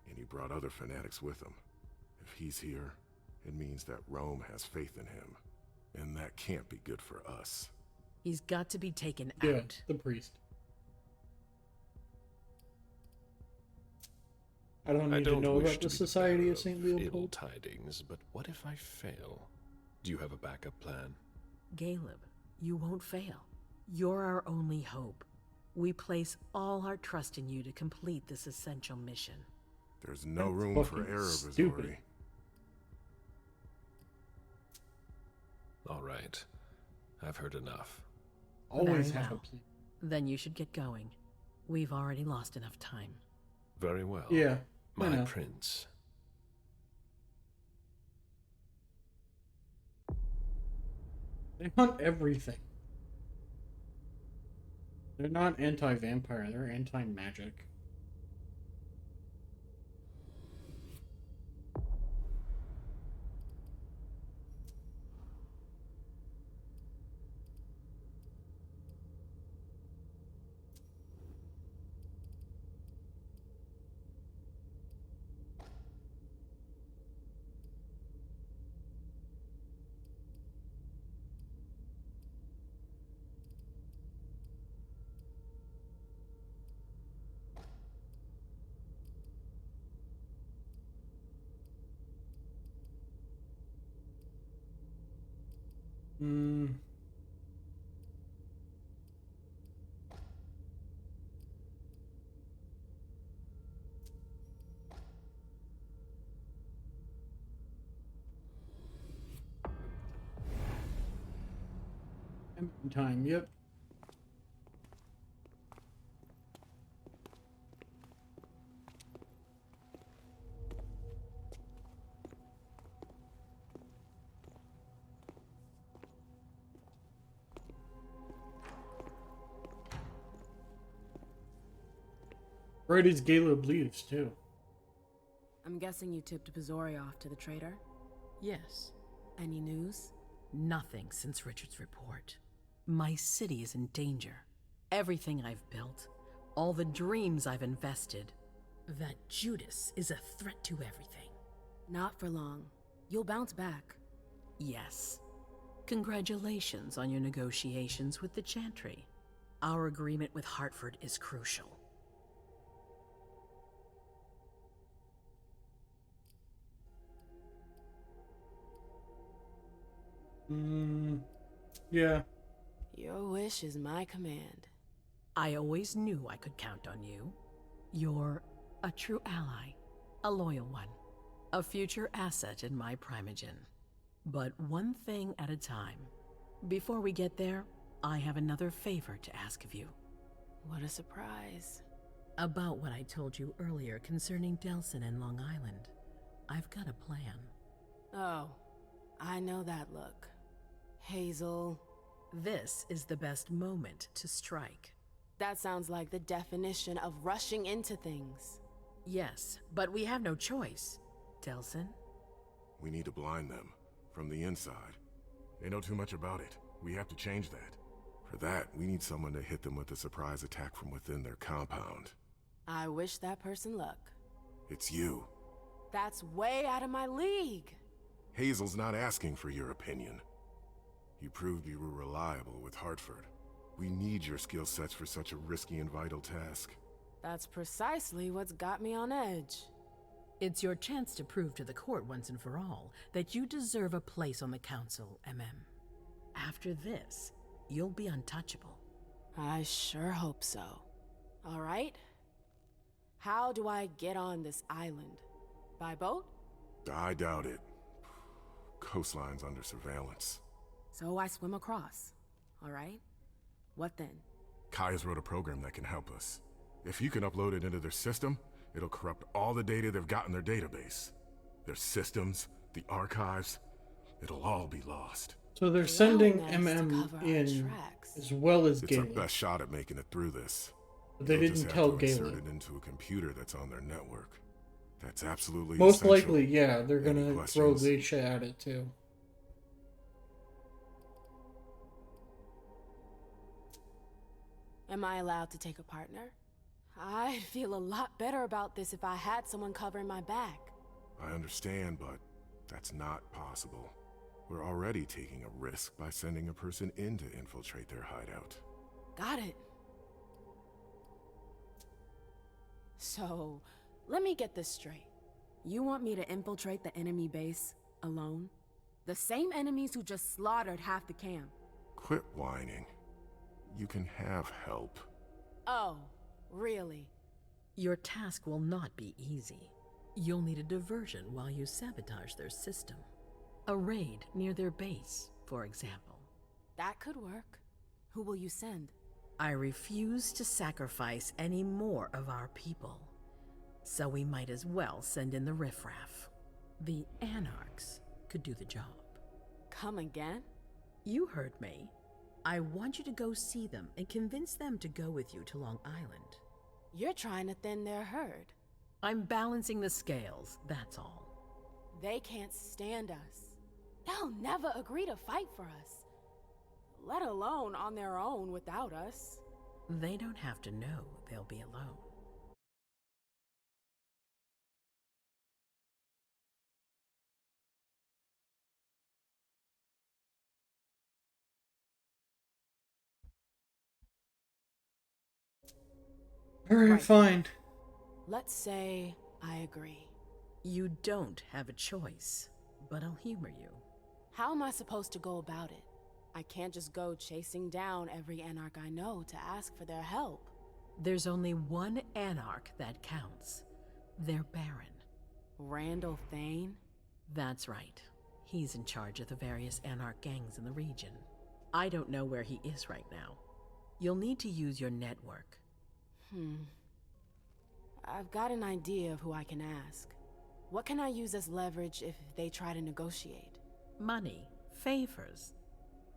and he brought other fanatics with him. If he's here, it means that Rome has faith in him, and that can't be good for us. He's got to be taken Yeah, out. the priest. I don't need to know about the Society of St. Ill Leopold. tidings, but what if I fail? Do you have a backup plan? Caleb, you won't fail. You're our only hope. We place all our trust in you to complete this essential mission. There's no That's room for fucking error, stupid. Missouri. All right. I've heard enough. Always Very have a well. plan. Then you should get going. We've already lost enough time. Very well. Yeah, I My know. prince. They hunt everything. They're not anti-vampire, they're anti-magic. Hmm. Time, yep. Right as Caleb leaves, too. I'm guessing you tipped Bazori off to the traitor? Yes. Any news? Nothing since Richard's report. My city is in danger. Everything I've built, all the dreams I've invested. That Judas is a threat to everything. Not for long. You'll bounce back. Yes. Congratulations on your negotiations with the Chantry. Our agreement with Hartford is crucial. Yeah. Your wish is my command. I always knew I could count on you. You're a true ally, a loyal one, a future asset in my Primogen. But one thing at a time. Before we get there, I have another favor to ask of you. What a surprise. About what I told you earlier concerning Delson and Long Island. I've got a plan. Oh, I know that look. Hazel. This is the best moment to strike. That sounds like the definition of rushing into things. Yes, but we have no choice. Delson? We need to blind them, from the inside. They know too much about it. We have to change that. For that, we need someone to hit them with a surprise attack from within their compound. I wish that person luck. It's you. That's way out of my league. Hazel's not asking for your opinion. You proved you were reliable with Hartford. We need your skill sets for such a risky and vital task. That's precisely what's got me on edge. It's your chance to prove to the court once and for all that you deserve a place on the council, MM. After this, you'll be untouchable. I sure hope so. All right. How do I get on this island? By boat? I doubt it. Coastline's under surveillance. So I swim across. All right. What then? Kaya's wrote a program that can help us. If you can upload it into their system, it'll corrupt all the data they've got in their database. Their systems, the archives, it'll all be lost. So they're sending MM in as well as Galen. It's our best shot at making it through this. But they didn't tell Galen. Insert it into a computer that's on their network. That's absolutely most essential. likely, yeah, they're gonna throw Leysha at it too. Am I allowed to take a partner? I'd feel a lot better about this if I had someone covering my back. I understand, but that's not possible. We're already taking a risk by sending a person in to infiltrate their hideout. Got it. So, let me get this straight. You want me to infiltrate the enemy base alone? The same enemies who just slaughtered half the camp. Quit whining. You can have help. Oh, really? Your task will not be easy. You'll need a diversion while you sabotage their system. A raid near their base, for example. That could work. Who will you send? I refuse to sacrifice any more of our people. So we might as well send in the riffraff. The Anarchs could do the job. Come again? You heard me. I want you to go see them and convince them to go with you to Long Island. You're trying to thin their herd. I'm balancing the scales, that's all. They can't stand us. They'll never agree to fight for us. Let alone on their own without us. They don't have to know they'll be alone. Alright, fine. Let's say I agree. You don't have a choice, but I'll humor you. How am I supposed to go about it? I can't just go chasing down every Anarch I know to ask for their help. There's only one Anarch that counts. Their Baron. Randall Thane? That's right. He's in charge of the various Anarch gangs in the region. I don't know where he is right now. You'll need to use your network. I've got an idea of who I can ask. What can I use as leverage if they try to negotiate? Money, favors.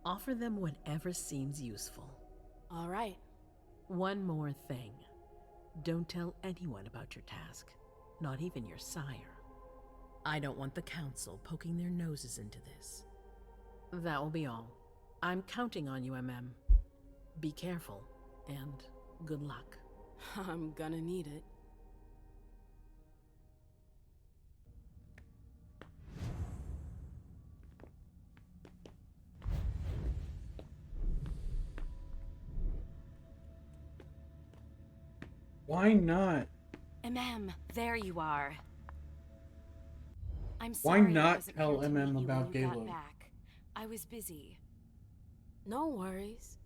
Offer them whatever seems useful. All right. One more thing. Don't tell anyone about your task, not even your sire. I don't want the Council poking their noses into this. That will be all. I'm counting on you, MM. Be careful, and good luck. I'm gonna need it. Why not? There you are. I'm Why sorry I not wasn't tell here to meet MM you about when you got Caleb? back. I was busy. No worries.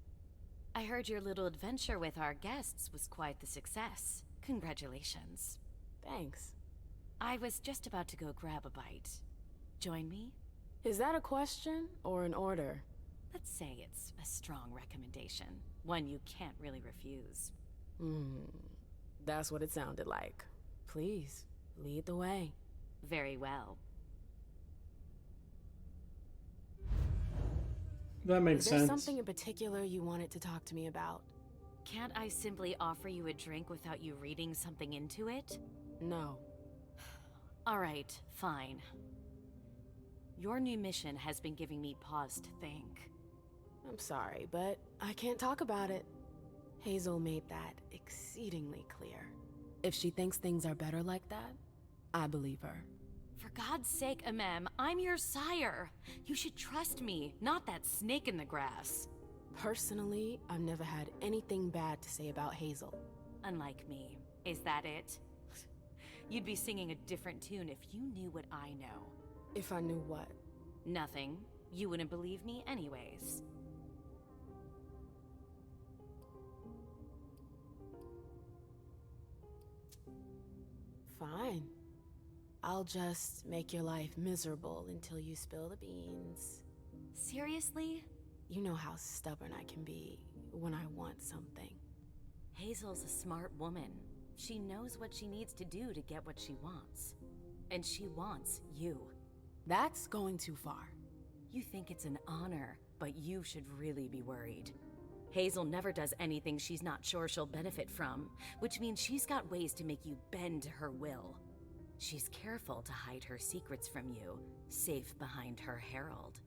I heard your little adventure with our guests was quite the success. Congratulations. Thanks. I was just about to go grab a bite. Join me? Is that a question or an order? Let's say it's a strong recommendation. One you can't really refuse. That's what it sounded like. Please, lead the way. Very well. That makes Is there sense. something in particular you wanted to talk to me about? Can't I simply offer you a drink without you reading something into it? No. Alright, fine. Your new mission has been giving me pause to think. I'm sorry, but I can't talk about it. Hazel made that exceedingly clear. If she thinks things are better like that, I believe her. For God's sake, Amem, I'm your sire. You should trust me, not that snake in the grass. Personally, I've never had anything bad to say about Hazel. Unlike me. Is that it? You'd be singing a different tune if you knew what I know. If I knew what? Nothing. You wouldn't believe me anyways. Fine. I'll just make your life miserable until you spill the beans. Seriously? You know how stubborn I can be when I want something. Hazel's a smart woman. She knows what she needs to do to get what she wants. And she wants you. That's going too far. You think it's an honor, but you should really be worried. Hazel never does anything she's not sure she'll benefit from, which means she's got ways to make you bend to her will. She's careful to hide her secrets from you, safe behind her herald.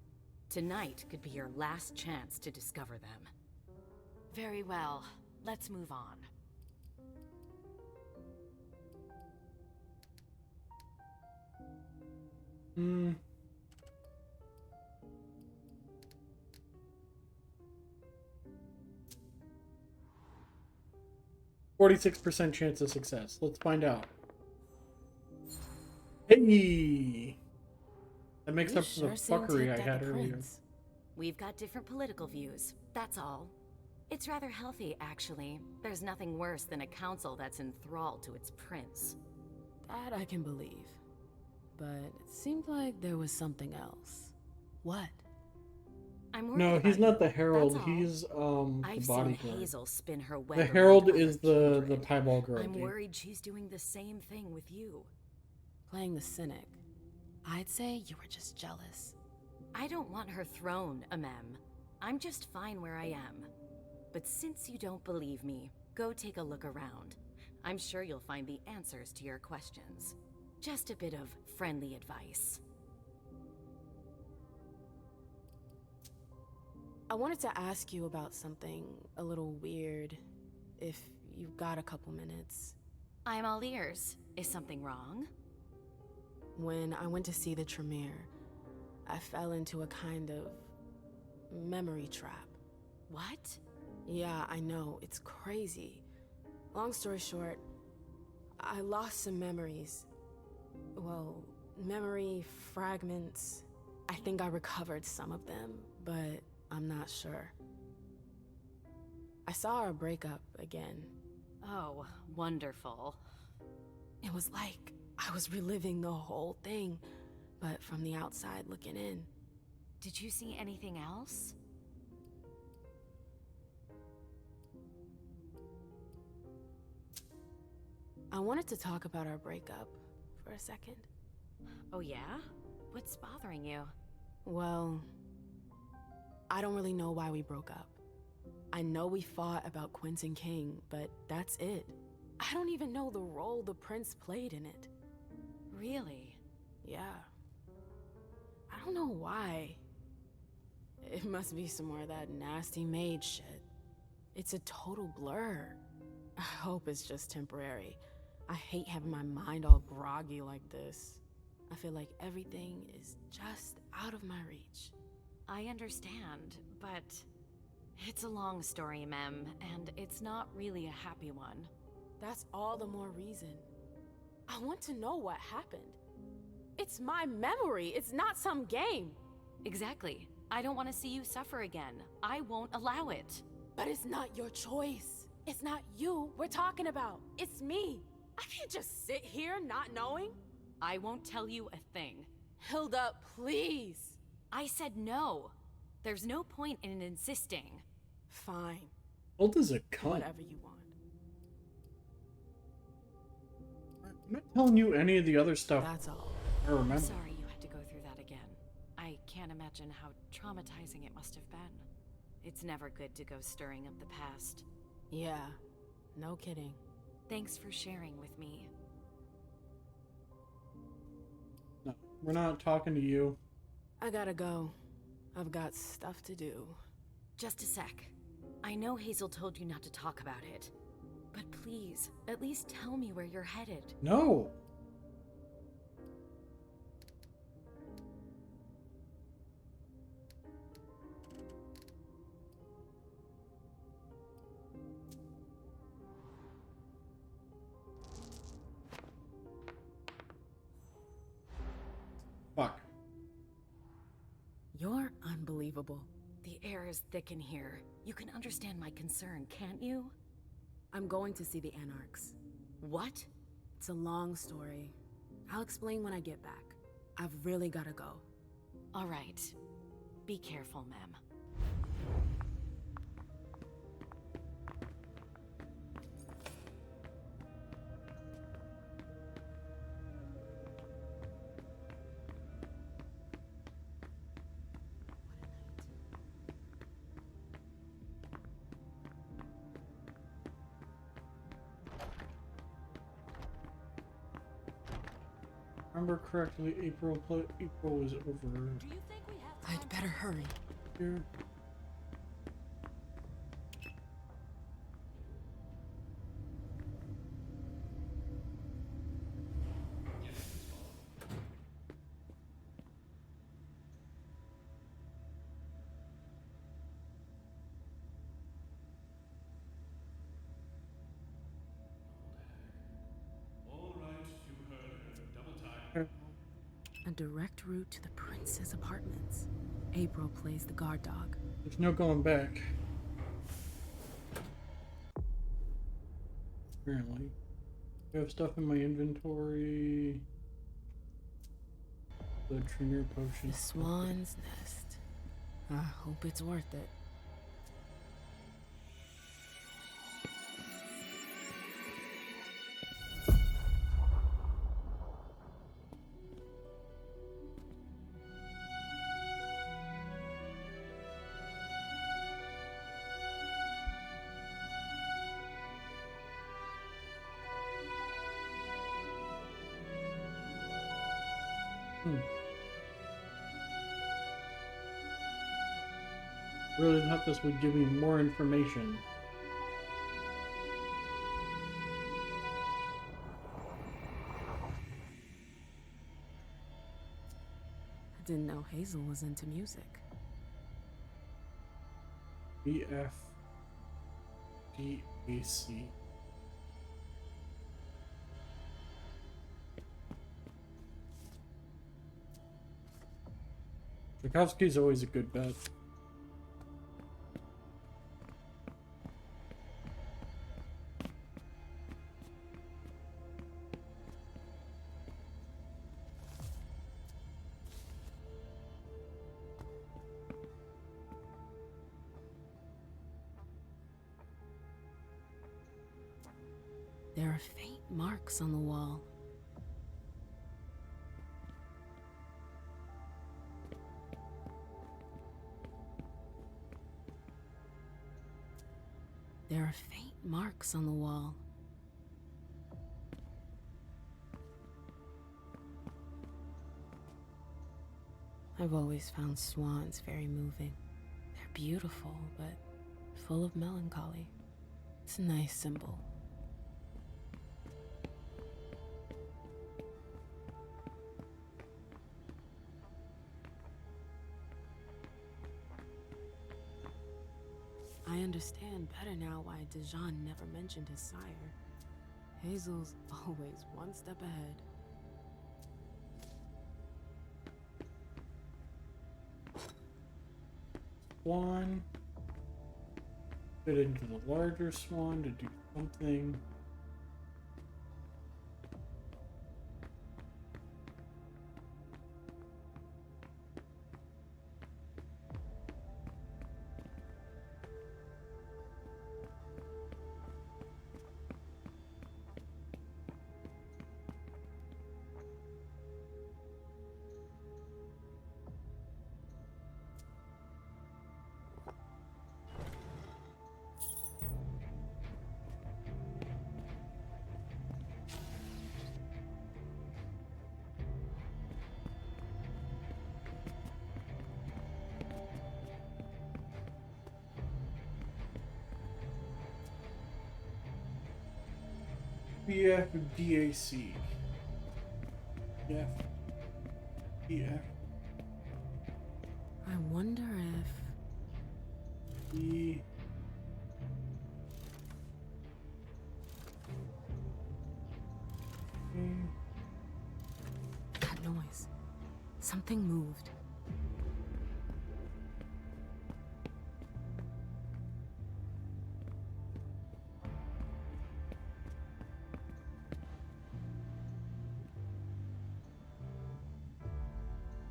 Tonight could be your last chance to discover them. Very well, let's move on. Hmm. 46% chance of success. Let's find out. Hey! That makes You up for sure the seem fuckery I tipped at had the earlier. prince. We've got different political views, that's all. It's rather healthy, actually. There's nothing worse than a council that's enthralled to its prince. That I can believe. But it seemed like there was something else. What? I'm worried No, about he's you, not the herald. that's all. He's the I've seen bodyguard. Hazel spin her web The around herald other is the kindred. piebald girl. I'm dude. worried she's doing the same thing with you. Playing the cynic. I'd say you were just jealous. I don't want her throne, Amem. I'm just fine where I am. But since you don't believe me, go take a look around. I'm sure you'll find the answers to your questions. Just a bit of friendly advice. I wanted to ask you about something a little weird, if you've got a couple minutes. I'm all ears. Is something wrong? When I went to see the Tremere, I fell into a kind of memory trap. What? Yeah, I know, it's crazy. Long story short, I lost some memories. Well, memory fragments. I think I recovered some of them, but I'm not sure. I saw our breakup again. Oh, wonderful. It was like I was reliving the whole thing, but from the outside looking in. Did you see anything else? I wanted to talk about our breakup for a second. Oh yeah? What's bothering you? Well, I don't really know why we broke up. I know we fought about Quentin King, but that's it. I don't even know the role the prince played in it. Really? Yeah. I don't know why. It must be some more of that nasty maid shit. It's a total blur. I hope it's just temporary. I hate having my mind all groggy like this. I feel like everything is just out of my reach. I understand, but it's a long story, Mem, and it's not really a happy one. That's all the more reason. I want to know what happened. It's my memory, it's not some game. Exactly. I don't want to see you suffer again. I won't allow it. But it's not your choice. It's not you we're talking about. It's me. I can't just sit here not knowing. I won't tell you a thing. Hilda, please. I said no. There's no point in insisting. Fine. Hilda's a cunt. Whatever you want. I'm not telling you any of the other stuff. That's all. I remember. I'm sorry you had to go through that again. I can't imagine how traumatizing it must have been. It's never good to go stirring up the past. Yeah, no kidding. Thanks for sharing with me. No, we're not talking to you. I gotta go. I've got stuff to do. Just a sec. I know Hazel told you not to talk about it. But please, at least tell me where you're headed. No. Fuck. You're unbelievable. The air is thick in here. You can understand my concern, can't you? I'm going to see the Anarchs. What? It's a long story. I'll explain when I get back. I've really gotta go. All right. Be careful, ma'am. Remember correctly, April was over. Do you think we have time? I'd better hurry. Here. A direct route to the prince's apartments. April plays the guard dog. There's no going back. Apparently. I have stuff in my inventory. The Trigger potion. The Swan's Nest. I hope it's worth it. Really thought this would give me more information. I didn't know Hazel was into music. BFDAC. Tchaikovsky's always a good bet. There are faint marks on the wall. There are faint marks on the wall. I've always found swans very moving. They're beautiful, but full of melancholy. It's a nice symbol. I understand better now why Dijon never mentioned his sire. Hazel's always one step ahead. Swan. Fit into the larger swan to do something. BFDAC. BF. I wonder if... E. That noise. Something moved.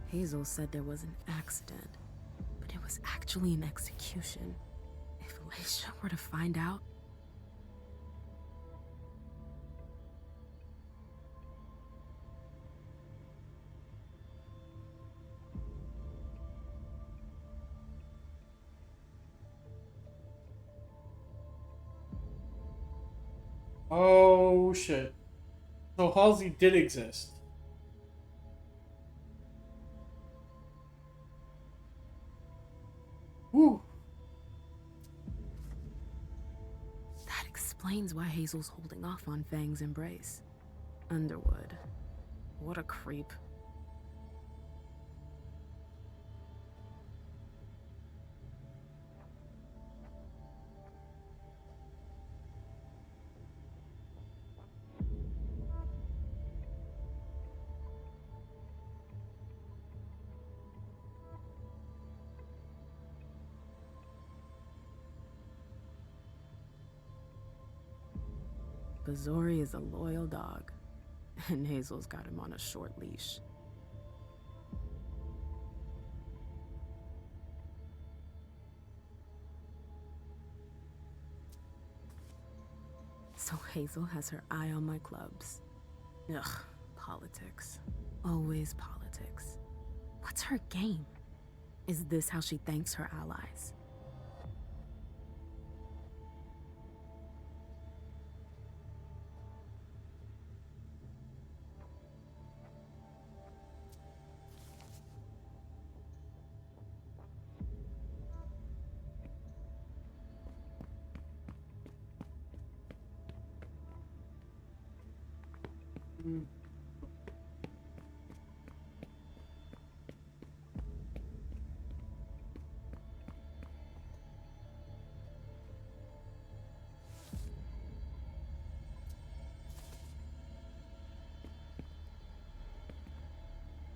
Hazel said there was an accident, but it was actually an execution. If Leysha were to find out... Oh shit. So Halsey did exist. Whew. That explains why Hazel's holding off on Fang's embrace. Underwood. What a creep. Bazori is a loyal dog, and Hazel's got him on a short leash. So Hazel has her eye on my clubs. Ugh, politics. Always politics. What's her game? Is this how she thanks her allies?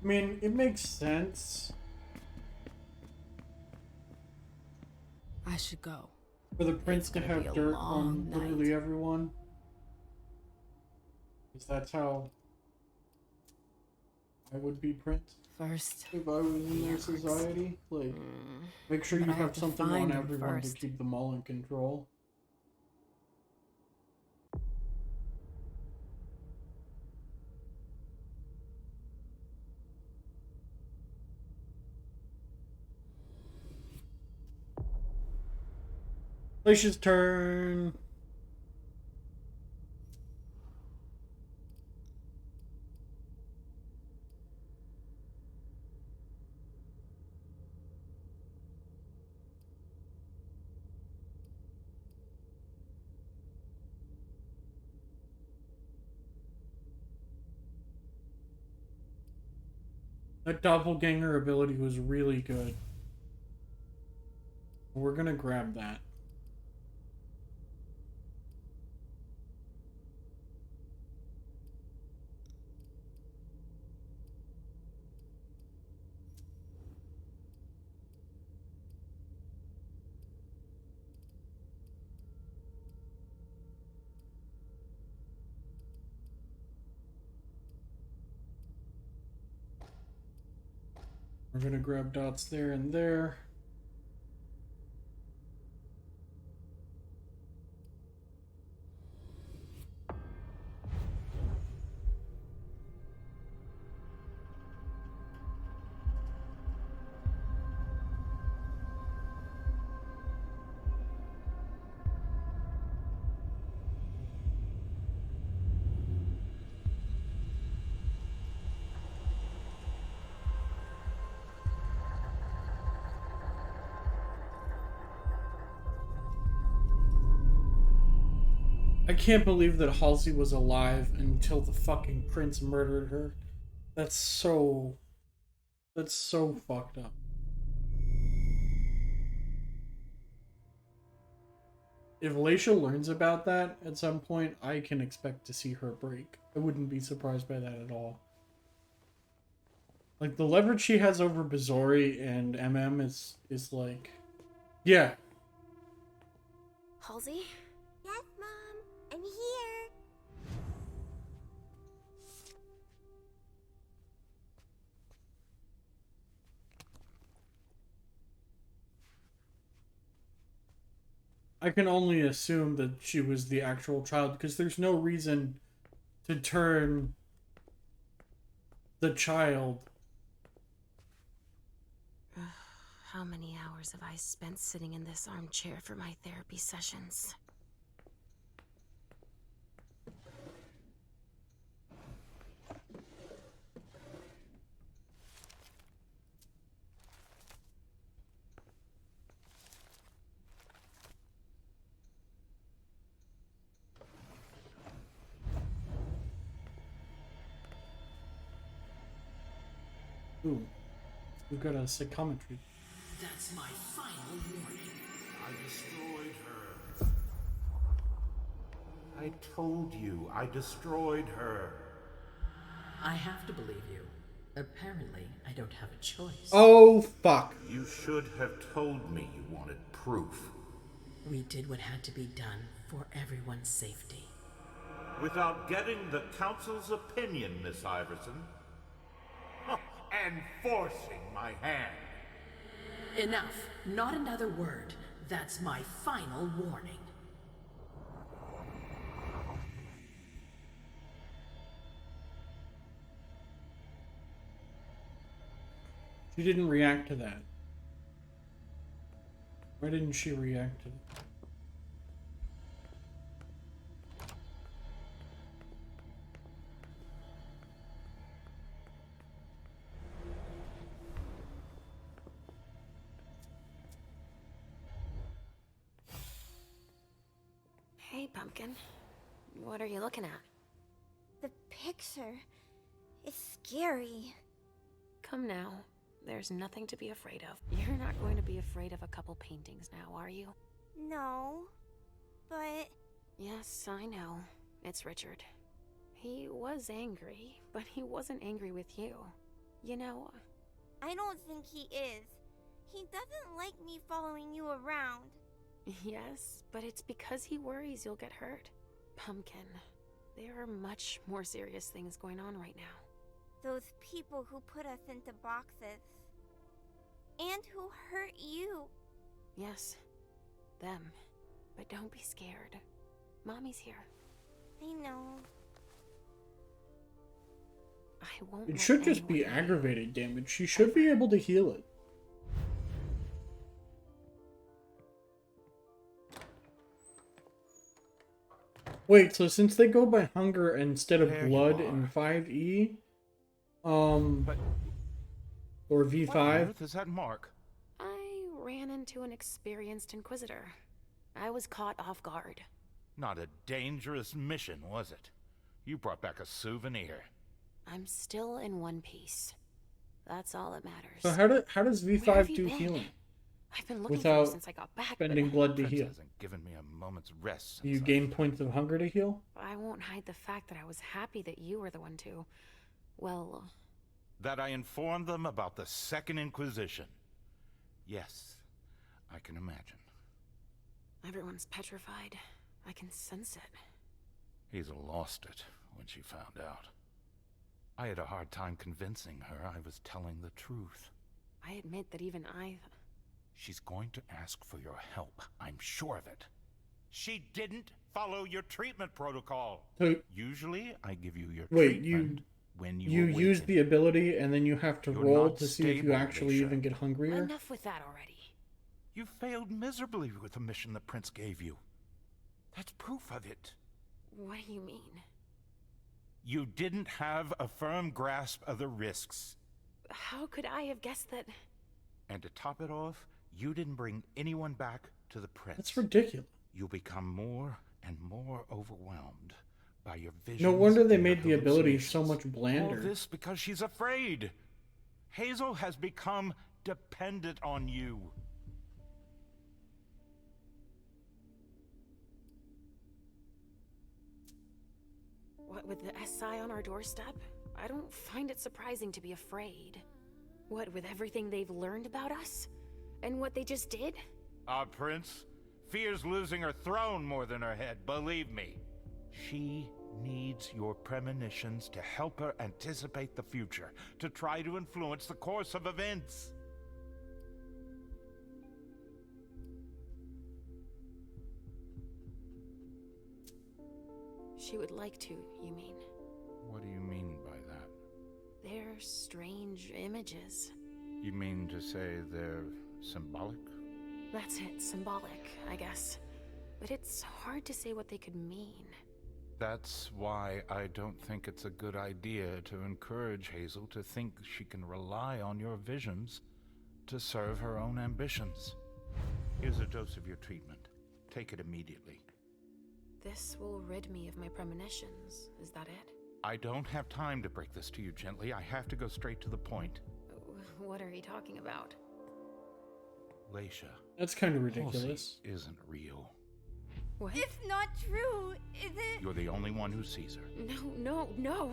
I mean, it makes sense. I should go. For the prince to have dirt on literally everyone. Because that's how I would be prince. First, if I was in their society. Like, make sure you have something on everyone to keep them all in control. Leysha's turn. That doppelganger ability was really good. We're gonna grab that. We're gonna grab dots there and there. I can't believe that Halsey was alive until the fucking prince murdered her. That's so fucked up. If Leysha learns about that at some point, I can expect to see her break. I wouldn't be surprised by that at all. Like, the leverage she has over Bizori and MM is like... Yeah. Halsey? Yes, Mom. I'm here. I can only assume that she was the actual child, because there's no reason to turn the child. How many hours have I spent sitting in this armchair for my therapy sessions? Ooh, we've got a psychometry. That's my final warning. I destroyed her. I told you, I destroyed her. I have to believe you. Apparently, I don't have a choice. Oh, fuck. You should have told me you wanted proof. We did what had to be done for everyone's safety. Without getting the Council's opinion, Miss Iverson. And forcing my hand. Enough. Not another word. That's my final warning. She didn't react to that. Why didn't she react to that? Hey, Pumpkin. What are you looking at? The picture is scary. Come now. There's nothing to be afraid of. You're not going to be afraid of a couple paintings now, are you? No, but... Yes, I know. It's Richard. He was angry, but he wasn't angry with you. You know... I don't think he is. He doesn't like me following you around. Yes, but it's because he worries you'll get hurt. Pumpkin, there are much more serious things going on right now. Those people who put us into boxes. And who hurt you. Yes, them. But don't be scared. Mommy's here. I know. I won't. It should just be aggravated damage. She should be able to heal it. Wait, so since they go by hunger instead of There you blood are. in 5e, But or what on V5, earth is that mark? I ran into an experienced Inquisitor. I was caught off guard. Not a dangerous mission, was it? You brought back a souvenir. I'm still in one piece. That's all that matters. so how does Where have V5 you do been? healing I've been looking for you without since I got back, spending blood to Prince heal? hasn't given me a moment's rest You since gain points of hunger to heal? I won't hide the fact that I was happy that you were the one to, well, that I informed them about the Second Inquisition. Yes, I can imagine. everyone's petrified. I can sense it. Hazel lost it when she found out. I had a hard time convincing her I was telling the truth. I admit that even I... She's going to ask for your help, I'm sure of it. She didn't follow your treatment protocol. So, usually, I give you your wait, treatment when you use awaken. the ability and then you have to You're roll not to see if you stable, actually Leysha. even get hungrier? Enough with that already. You failed miserably with the mission the Prince gave you. That's proof of it. What do you mean? You didn't have a firm grasp of the risks. How could I have guessed that... And to top it off, you didn't bring anyone back to the Prince. That's ridiculous. You'll become more and more overwhelmed by your visions. No wonder they and your made the ability so hallucinations. much blander. All this because she's afraid. Hazel has become dependent on you. What, with the SI on our doorstep? I don't find it surprising to be afraid. What, with everything they've learned about us? And what they just did? Our Prince fears losing her throne more than her head, believe me. She needs your premonitions to help her anticipate the future, to try to influence the course of events. She would like to, you mean? What do you mean by that? They're strange images. You mean to say they're symbolic? That's it, symbolic, I guess. But it's hard to say what they could mean. That's why I don't think it's a good idea to encourage Hazel to think she can rely on your visions to serve her own ambitions. Here's a dose of your treatment. Take it immediately. This will rid me of my premonitions, is that it? I don't have time to break this to you gently. I have to go straight to the point. What are you talking about? Leysha. That's kind of ridiculous. Halsey isn't real. What? It's not true, is it? You're the only one who sees her. No.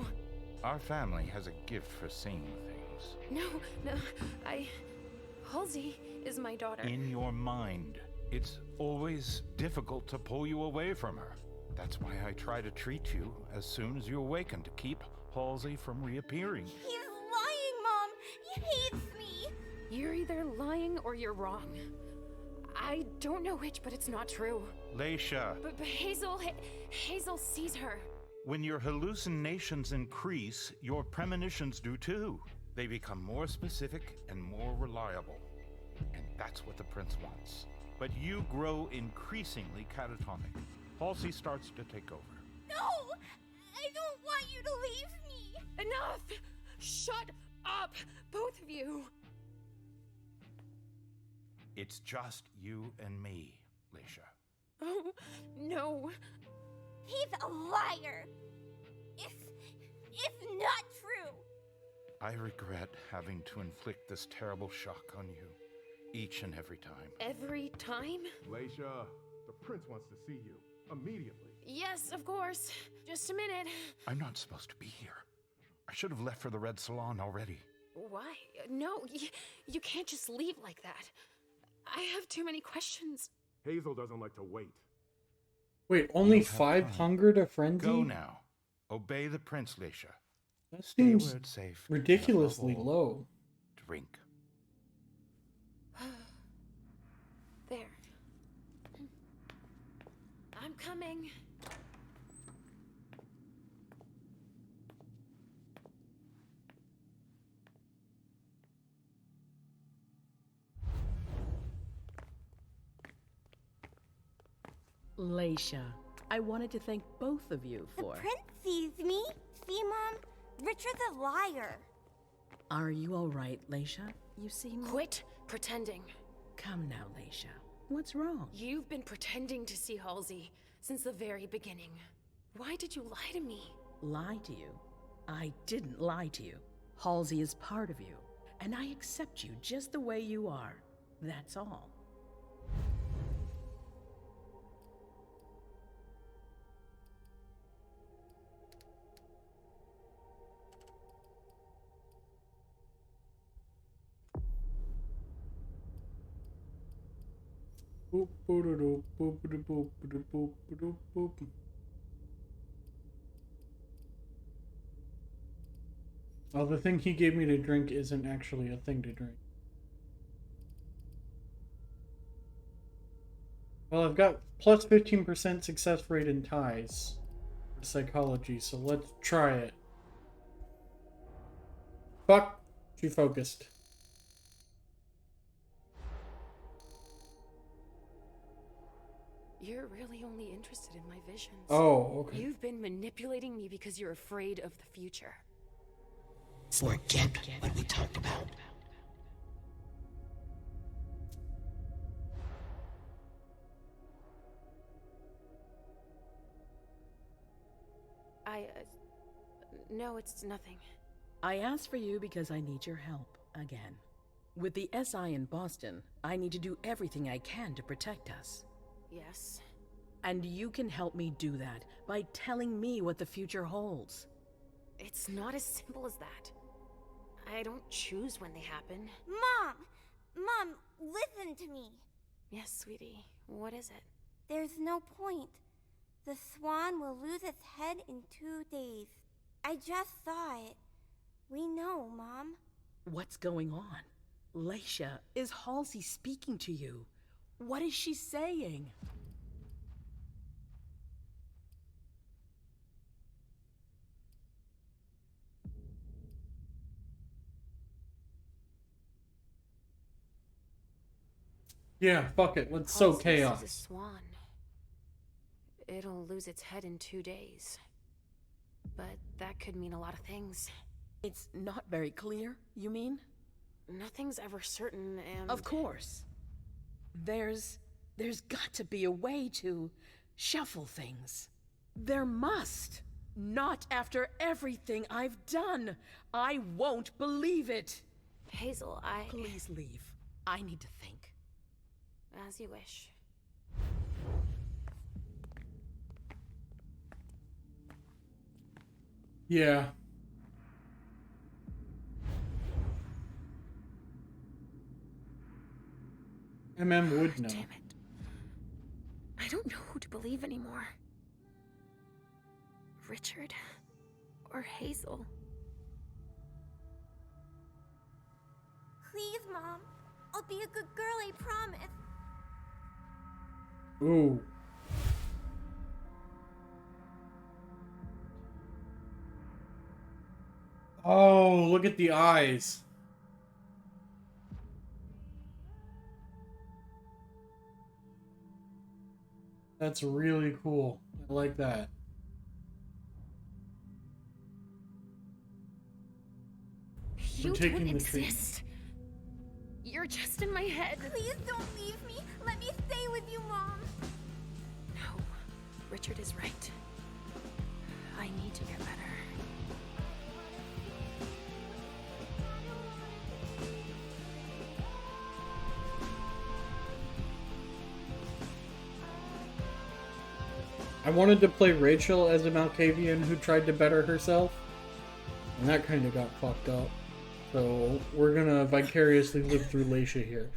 Our family has a gift for seeing things. No, Halsey is my daughter. In your mind. It's always difficult to pull you away from her. That's why I try to treat you as soon as you awaken to keep Halsey from reappearing. He's lying, Mom! He hates me! You're either lying or you're wrong. I don't know which, but it's not true. Leysha. But Hazel sees her. When your hallucinations increase, your premonitions do too. They become more specific and more reliable. And that's what the Prince wants. But you grow increasingly catatonic. Halsey starts to take over. No! I don't want you to leave me! Enough! Shut up, both of you! It's just you and me, Leysha. Oh, no. He's a liar! It's not true! I regret having to inflict this terrible shock on you. Each and every time. Every time? Leysha, the Prince wants to see you. Immediately. Yes, of course. Just a minute. I'm not supposed to be here. I should have left for the Red Salon already. Why? No, you can't just leave like that. I have too many questions. Hazel doesn't like to wait. Wait, only 5 hunger to frenzy? Go now. Obey the Prince, Leysha. That Stay seems where it's safe. ridiculously And above all, low. Drink. There. I'm coming. Leysha, I wanted to thank both of you The for... prince sees me. See, Mom? Richard's a liar. Are you all right, Leysha? You seem... Quit pretending. Come now, Leysha. What's wrong? You've been pretending to see Halsey since the very beginning. Why did you lie to me? Lie to you? I didn't lie to you. Halsey is part of you, and I accept you just the way you are. That's all. Boop, boop, boop, boop, boop, boop, boop, boop. Well, the thing he gave me to drink isn't actually a thing to drink. Well, I've got plus 15% success rate in ties for psychology, so let's try it. Fuck! She focused. You're really only interested in my visions. Oh, okay. You've been manipulating me because you're afraid of the future. Forget what we talked about. No, it's nothing. I asked for you because I need your help, again. With the SI in Boston, I need to do everything I can to protect us. Yes. And you can help me do that by telling me what the future holds. It's not as simple as that. I don't choose when they happen. Mom! Mom, listen to me. Yes, sweetie. What is it? There's no point. The swan will lose its head in 2 days. I just saw it. We know, Mom. What's going on? Leysha, is Halsey speaking to you? What is she saying? Yeah, fuck it. Let's sow Halsey chaos. sees a swan. It'll lose its head in 2 days. But that could mean a lot of things. It's not very clear, you mean? Nothing's ever certain, and... Of course. There's got to be a way to shuffle things. There must. Not after everything I've done. I won't believe it. Hazel, Please leave. I need to think. As you wish. Yeah. MM would know. Damn it. I don't know who to believe anymore. Richard or Hazel. Please, Mom. I'll be a good girl, I promise. Ooh. Oh, look at the eyes. That's really cool. I like that. You We're taking don't the treatment. exist. You're just in my head. Please don't leave me. Let me stay with you, Mom. No, Richard is right. I need to get better. I wanted to play Rachel as a Malkavian who tried to better herself, and that kind of got fucked up. So we're gonna vicariously live through Leysha here.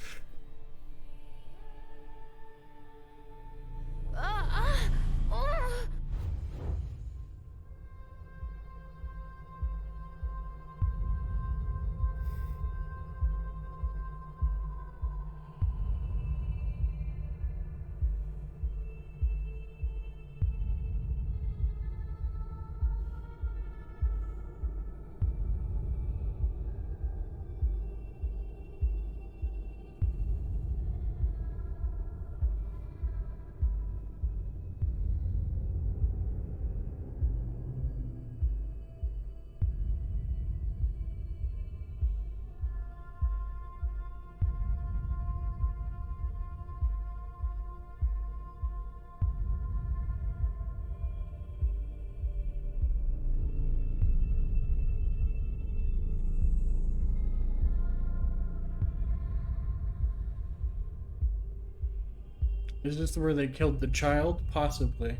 Is this where they killed the child? Possibly.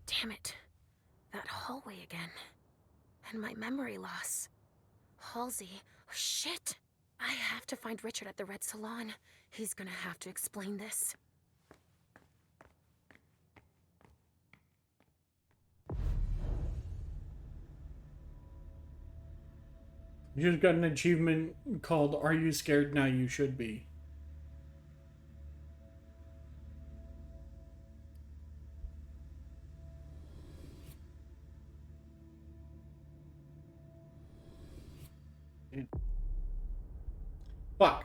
Damn it. That hallway again. And my memory loss. Halsey. Oh, shit. I have to find Richard at the Red Salon. He's gonna have to explain this. You just got an achievement called Are You Scared Now You Should Be. Fuck.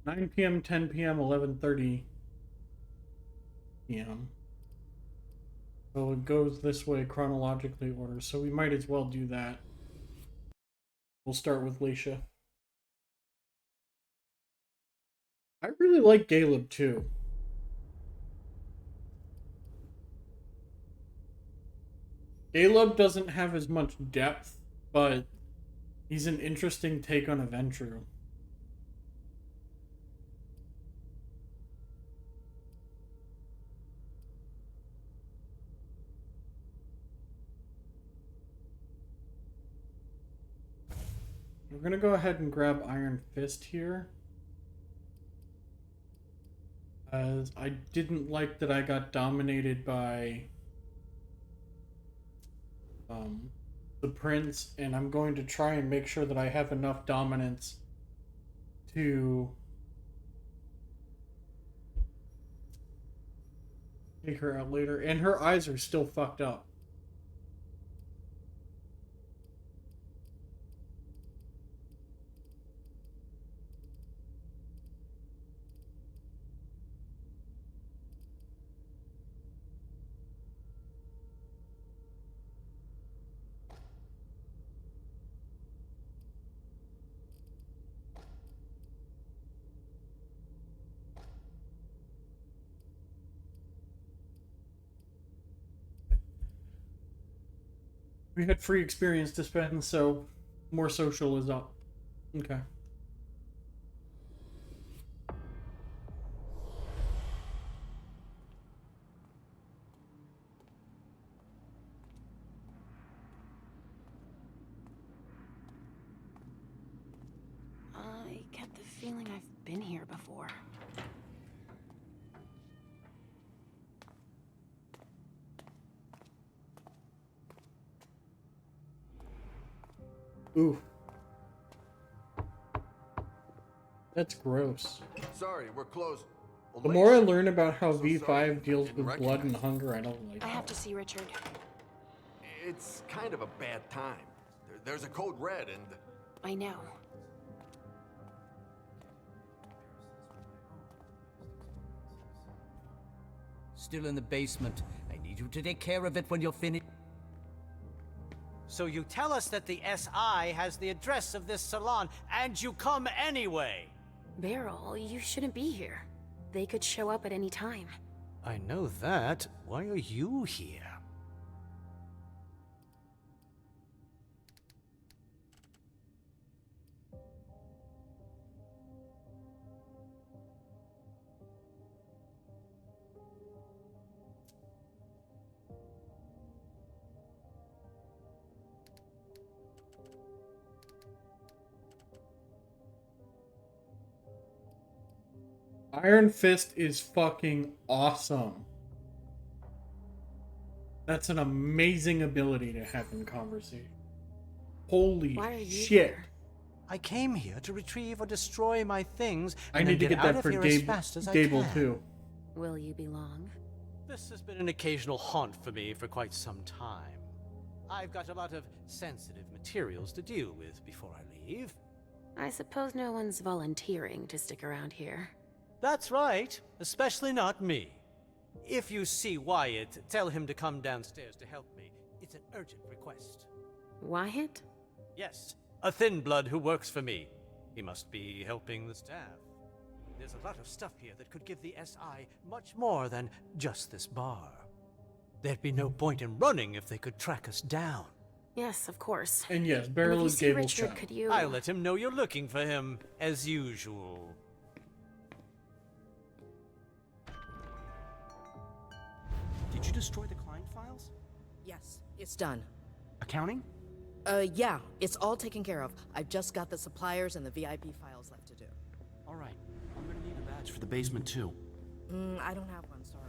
9 p.m., 10 p.m., 11:30 p.m. So it goes this way chronologically order, so we might as well do that. We'll start with Leysha. I really like Caleb too. Caleb doesn't have as much depth, but he's an interesting take on Ventrue. We're gonna go ahead and grab Iron Fist here. As I didn't like that I got dominated by the Prince, and I'm going to try and make sure that I have enough dominance to take her out later. And her eyes are still fucked up. We had free experience to spend, so more social is up. Okay. I get the feeling I've been here before. Ooh. That's gross. Sorry, we're closed. The more I learn about how V5 deals with blood and hunger, I don't like it. I have to see Richard. It's kind of a bad time. There's a code red and... I know. Still in the basement. I need you to take care of it when you're finished. So you tell us that the SI has the address of this salon, and you come anyway! Beryl, you shouldn't be here. They could show up at any time. I know that. Why are you here? Iron Fist is fucking awesome. That's an amazing ability to have in conversation. Holy shit. Here? I came here to retrieve or destroy my things. I need to get that for Gable too. Will you be long? This has been an occasional haunt for me for quite some time. I've got a lot of sensitive materials to deal with before I leave. I suppose no one's volunteering to stick around here. That's right, especially not me. If you see Wyatt, tell him to come downstairs to help me. It's It's an urgent request. Wyatt? Yes, a thin blood who works for me. He must be helping the staff. There's a lot of stuff here that could give the SI much more than just this bar. There'd be no point in running if they could track us down. Yes, of course. And yes, And Beryl if you is see Gable's Richard, child. could you... I'll let him know you're looking for him, as usual. Did you destroy the client files? Yes, it's done. Accounting? Yeah, it's all taken care of. I've just got the suppliers and the VIP files left to do. All right. I'm gonna need a badge for the basement, too. I don't have one, sorry.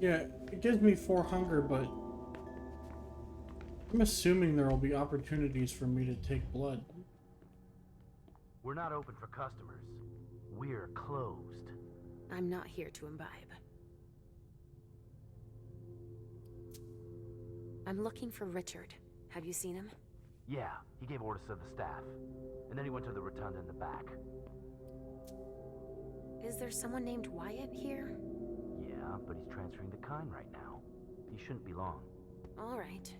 Yeah, it gives me 4 hunger, but I'm assuming there will be opportunities for me to take blood. We're not open for customers. We're closed. I'm not here to imbibe. I'm looking for Richard. Have you seen him? Yeah, he gave orders to the staff. And then he went to the rotunda in the back. Is there someone named Wyatt here? Yeah, but he's transferring the kind right now. He shouldn't be long. All right.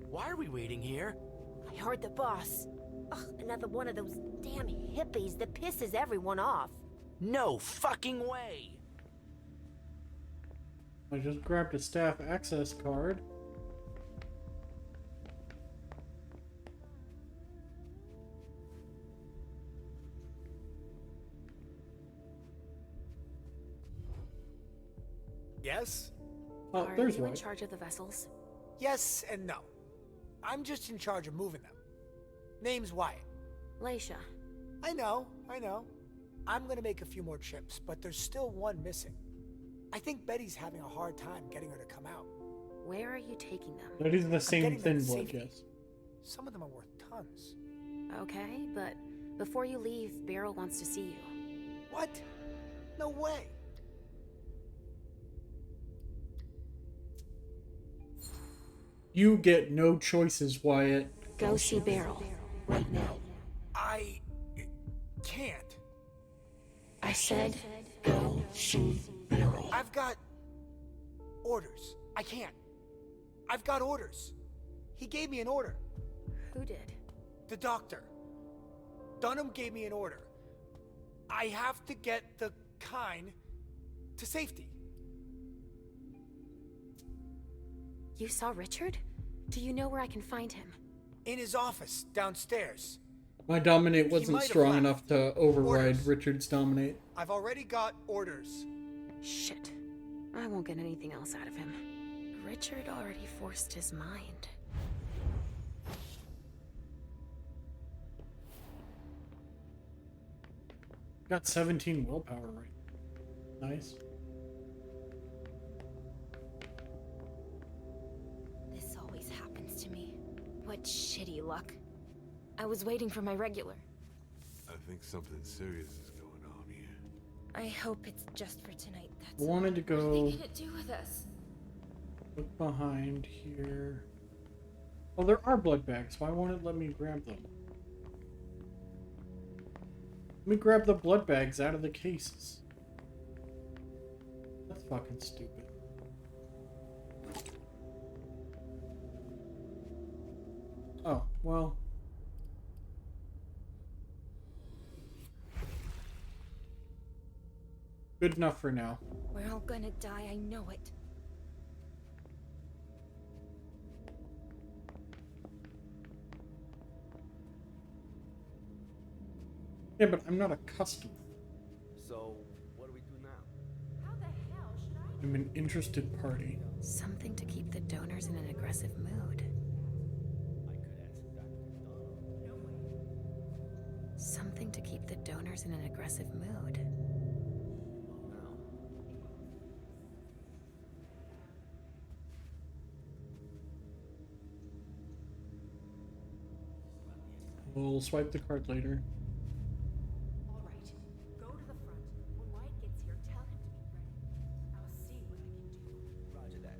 Why are we waiting here? I heard the boss. Ugh, another one of those damn hippies that pisses everyone off. No fucking way! I just grabbed a staff access card. Yes? Oh, Are there's you in one. charge of the vessels? Yes and no. I'm just in charge of moving them. Name's Wyatt. Leysha. I know. I'm gonna make a few more trips, but there's still one missing. I think Betty's having a hard time getting her to come out. Where are you taking them? That is the same getting them thin to blood, safety. yes. Some of them are worth tons. Okay, but before you leave, Beryl wants to see you. What? No way. You get no choices, Wyatt. Go see Beryl. Right now. I can't. I said, go see Beryl. I've got orders. I can't. I've got orders. He gave me an order. Who did? The doctor. Dunham gave me an order. I have to get the kind to safety. You saw Richard? Do you know where I can find him? In his office, downstairs. My dominate He wasn't might have strong left. enough to override Orders. Richard's dominate. I've already got orders. Shit. I won't get anything else out of him. Richard already forced his mind. Got 17 willpower right. Nice. This always happens to me. What shitty luck. I was waiting for my regular. I think something serious is going on here. I hope it's just for tonight. That's I wanted to What are they go gonna do with us? look behind here. Oh, there are blood bags. Why won't it let me grab them? Let me grab the blood bags out of the cases. That's fucking stupid. Oh, well. Good enough for now. We're all gonna die, I know it. Yeah, but I'm not a customer. So, what do we do now? How the hell should I? I'm an interested party. Something to keep the donors in an aggressive mood. Something to keep the donors in an aggressive mood. We'll swipe the card later. All right, go to the front. When Wyatt gets here, tell him to be ready. I'll see what I can do. Roger that.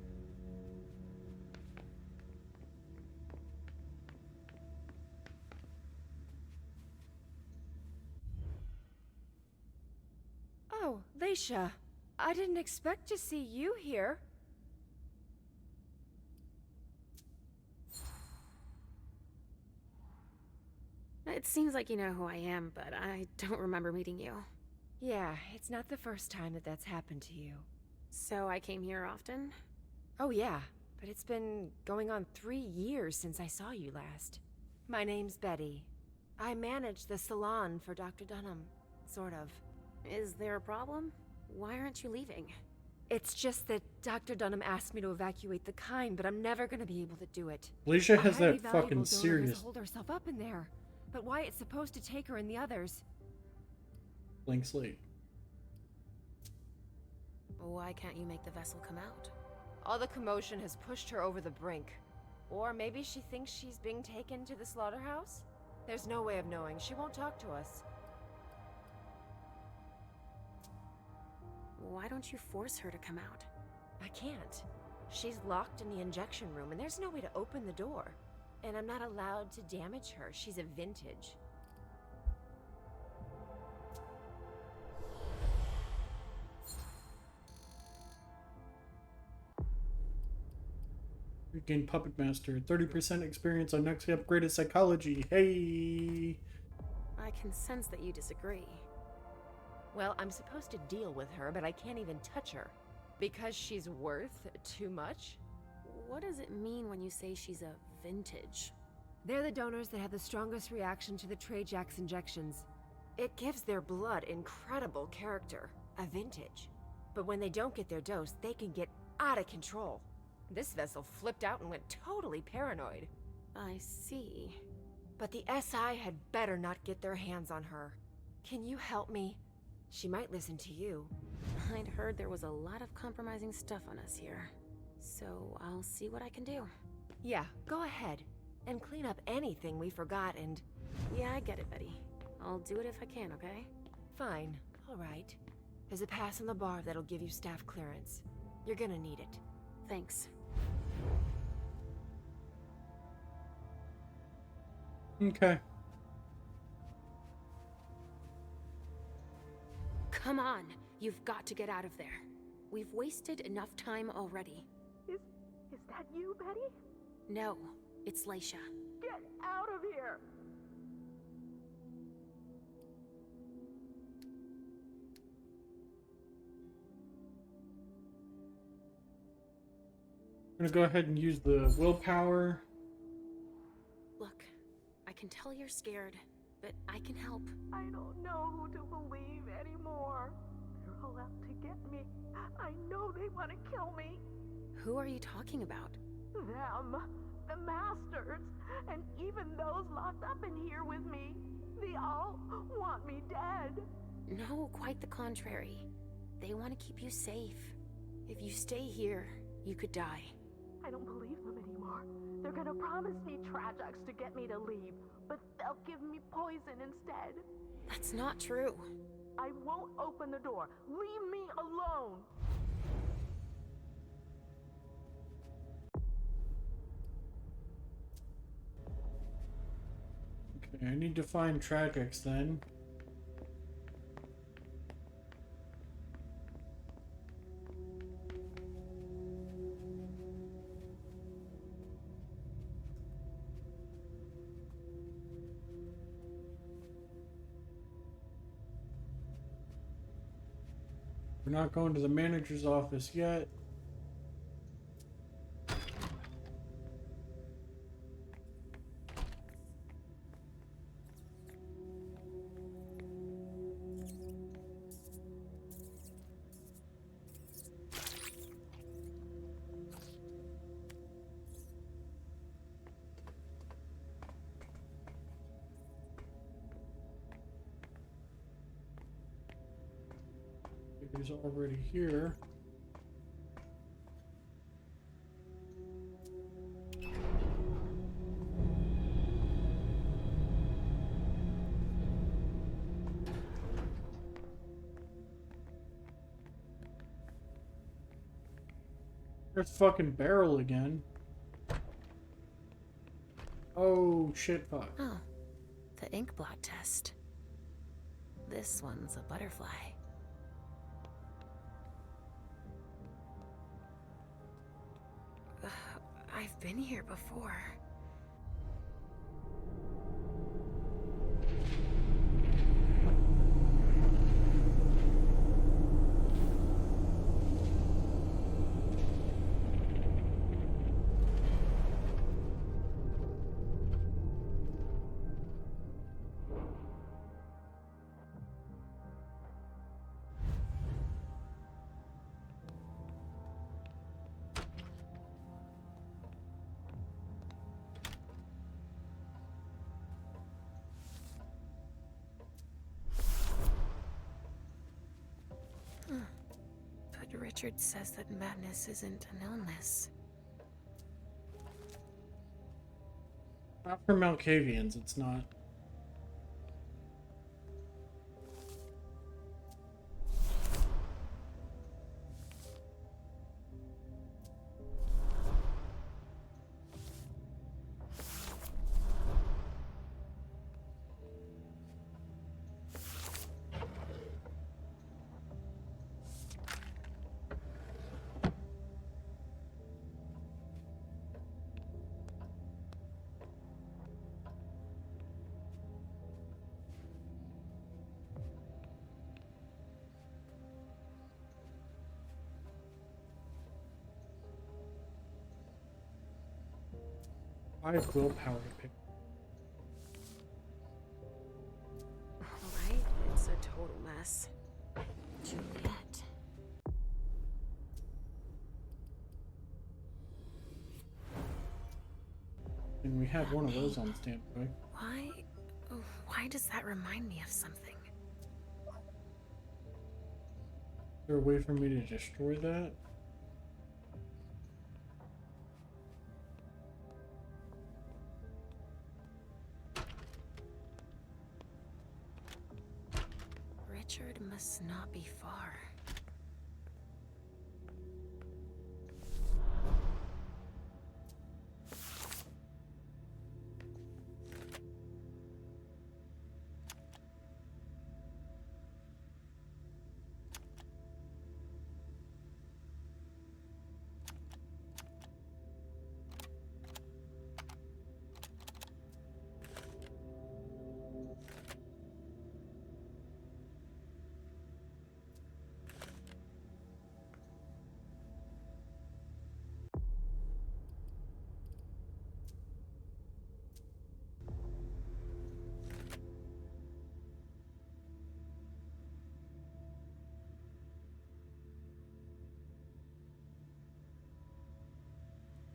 Oh, Leysha. I didn't expect to see you here. It seems like you know who I am, but I don't remember meeting you. Yeah, it's not the first time that that's happened to you. So I came here often? Oh yeah, but it's been going on 3 years since I saw you last. My name's Betty. I manage the salon for Dr. Dunham, sort of. Is there a problem? Why aren't you leaving? It's just that Dr. Dunham asked me to evacuate the kind, but I'm never gonna be able to do it. Leysha has A highly that valuable fucking donor serious. has hold herself up in there. But Wyatt's supposed to take her and the others. Blank slate. Why can't you make the vessel come out? All the commotion has pushed her over the brink. Or maybe she thinks she's being taken to the slaughterhouse? There's no way of knowing. She won't talk to us. Why don't you force her to come out? I can't. She's locked in the injection room and there's no way to open the door. And I'm not allowed to damage her. She's a vintage. Regain Puppet Master. 30% experience on next upgraded psychology. Hey! I can sense that you disagree. Well, I'm supposed to deal with her, but I can't even touch her. Because she's worth too much? What does it mean when you say she's a vintage? They're the donors that have the strongest reaction to the Trajax injections. It gives their blood incredible character, a vintage. But when they don't get their dose, they can get out of control. This vessel flipped out and went totally paranoid. I see. But the SI had better not get their hands on her. Can you help me? She might listen to you. I'd heard there was a lot of compromising stuff on us here. So I'll see what I can do. Yeah, go ahead. And clean up anything we forgot and... Yeah, I get it, Betty. I'll do it if I can, okay? Fine. All right. There's a pass on the bar that'll give you staff clearance. You're gonna need it. Thanks. Okay. Come on. You've got to get out of there. We've wasted enough time already. Is that you, Betty? No, it's Leysha. Get out of here! I'm gonna go ahead and use the willpower. Look, I can tell you're scared, but I can help. I don't know who to believe anymore. They're all out to get me. I know they want to kill me. Who are you talking about? Them. The Masters. And even those locked up in here with me. They all want me dead. No, quite the contrary. They want to keep you safe. If you stay here, you could die. I don't believe them anymore. They're gonna promise me Trajax to get me to leave, but they'll give me poison instead. That's not true. I won't open the door. Leave me alone. Okay, I need to find Trajax then. We're not going to the manager's office yet. He's already here. There's fucking Beryl again. Oh, shit, fuck. Oh, the ink blot test. This one's a butterfly. I've been here before. But Richard says that madness isn't an illness. Not for Malkavians, it's not. I have willpower to pick. Alright, it's a total mess. Juliet. And we have one of those on standby. Why does that remind me of something? Is there a way for me to destroy that? Richard must not be far.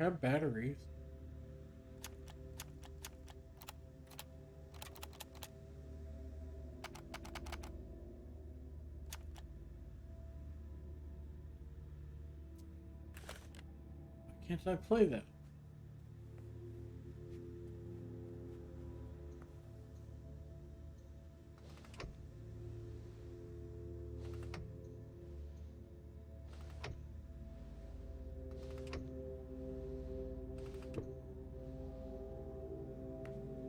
I have batteries. Why can't I play that?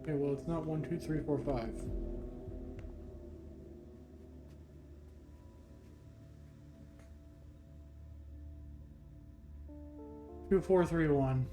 Okay, well, it's not 1, 2, 3, 4, 5. Two, 4, 3, 1.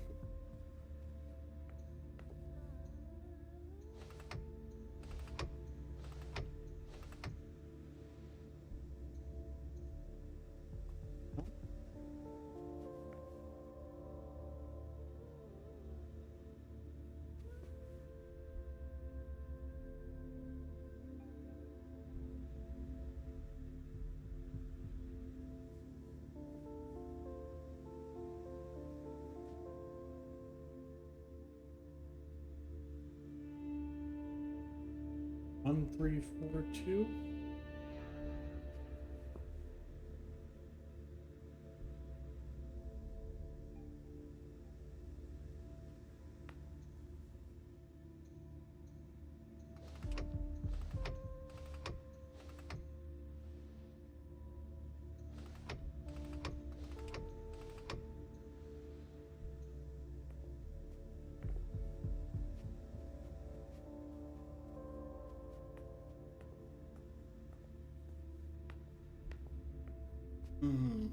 One, 3, 4, 2. Hmm.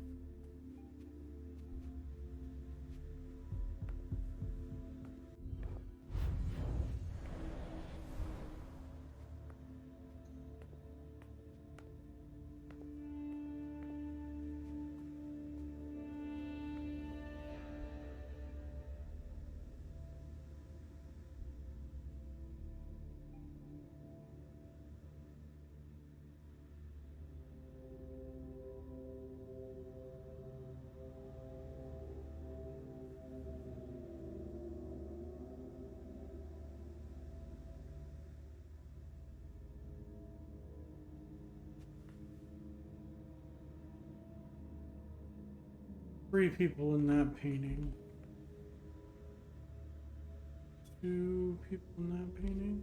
Three people in that painting. Two people in that painting.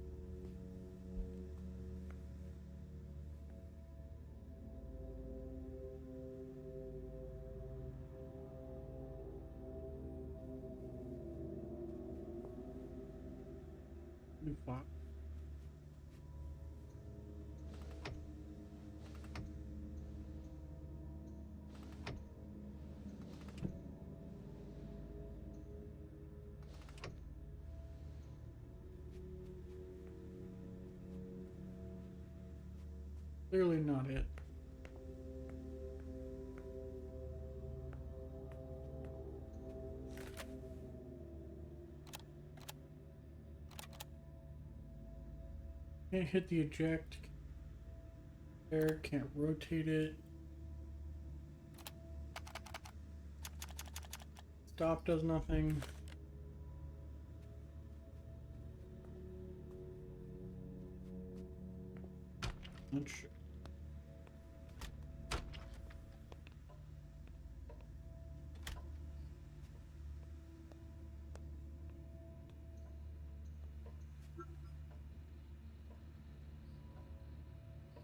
Five. Clearly not it. Can't hit the eject. There, can't rotate it. Stop does nothing. Not sure.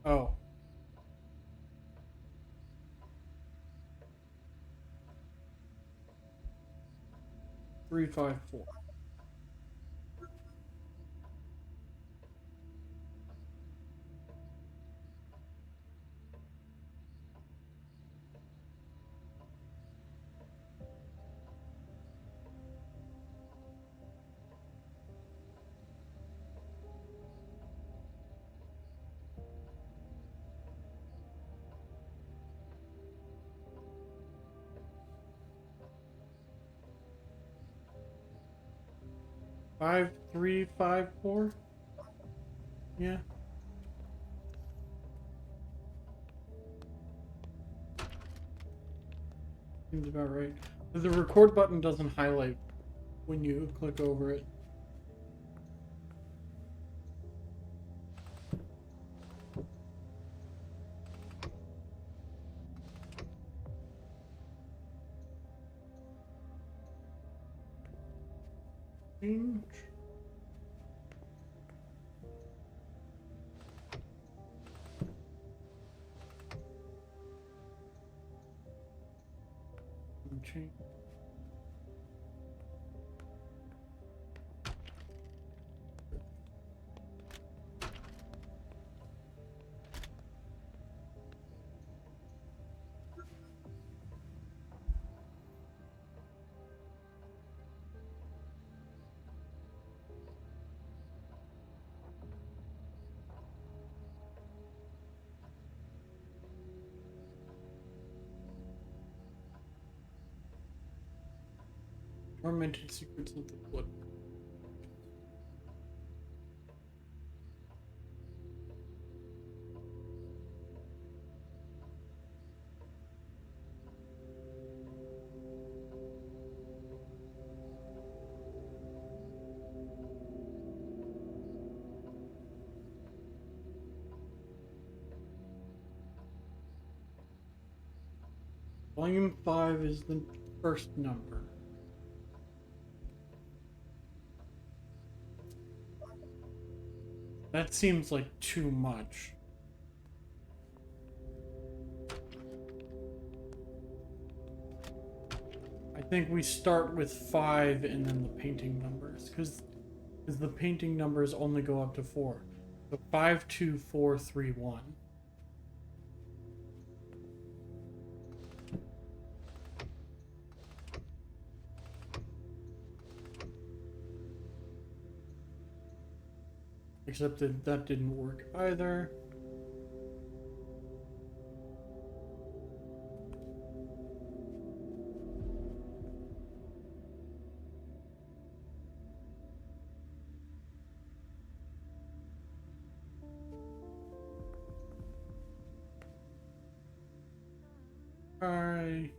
Oh. Three, 5, 4. Five, 3, 5, 4. Yeah. Seems about right. The record button doesn't highlight when you click over it. Change. Change. Tormented secrets of the blood. Volume 5 is the first number. That seems like too much. I think we start with 5 and then the painting numbers, because the painting numbers only go up to 4. So 5, 2, 4, 3, 1. Except that that didn't work either. Alright.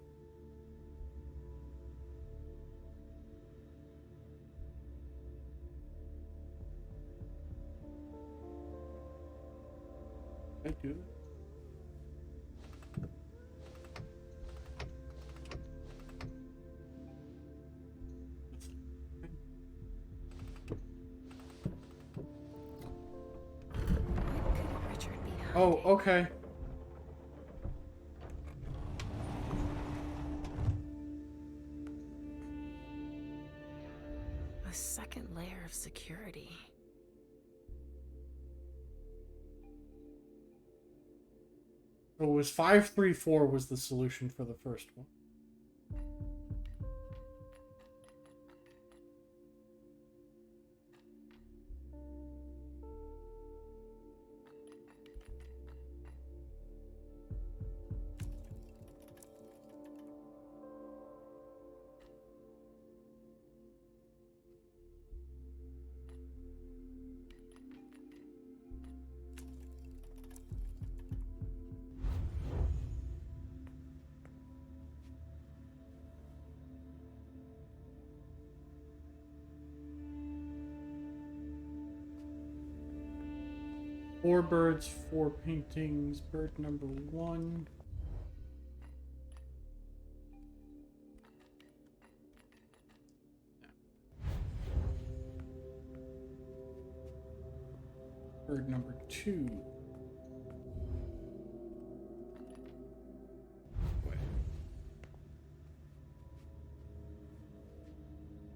I do. Oh, okay. A second layer of security. So it was 534 was the solution for the first one. Four birds, four paintings. Bird number one. Bird number two.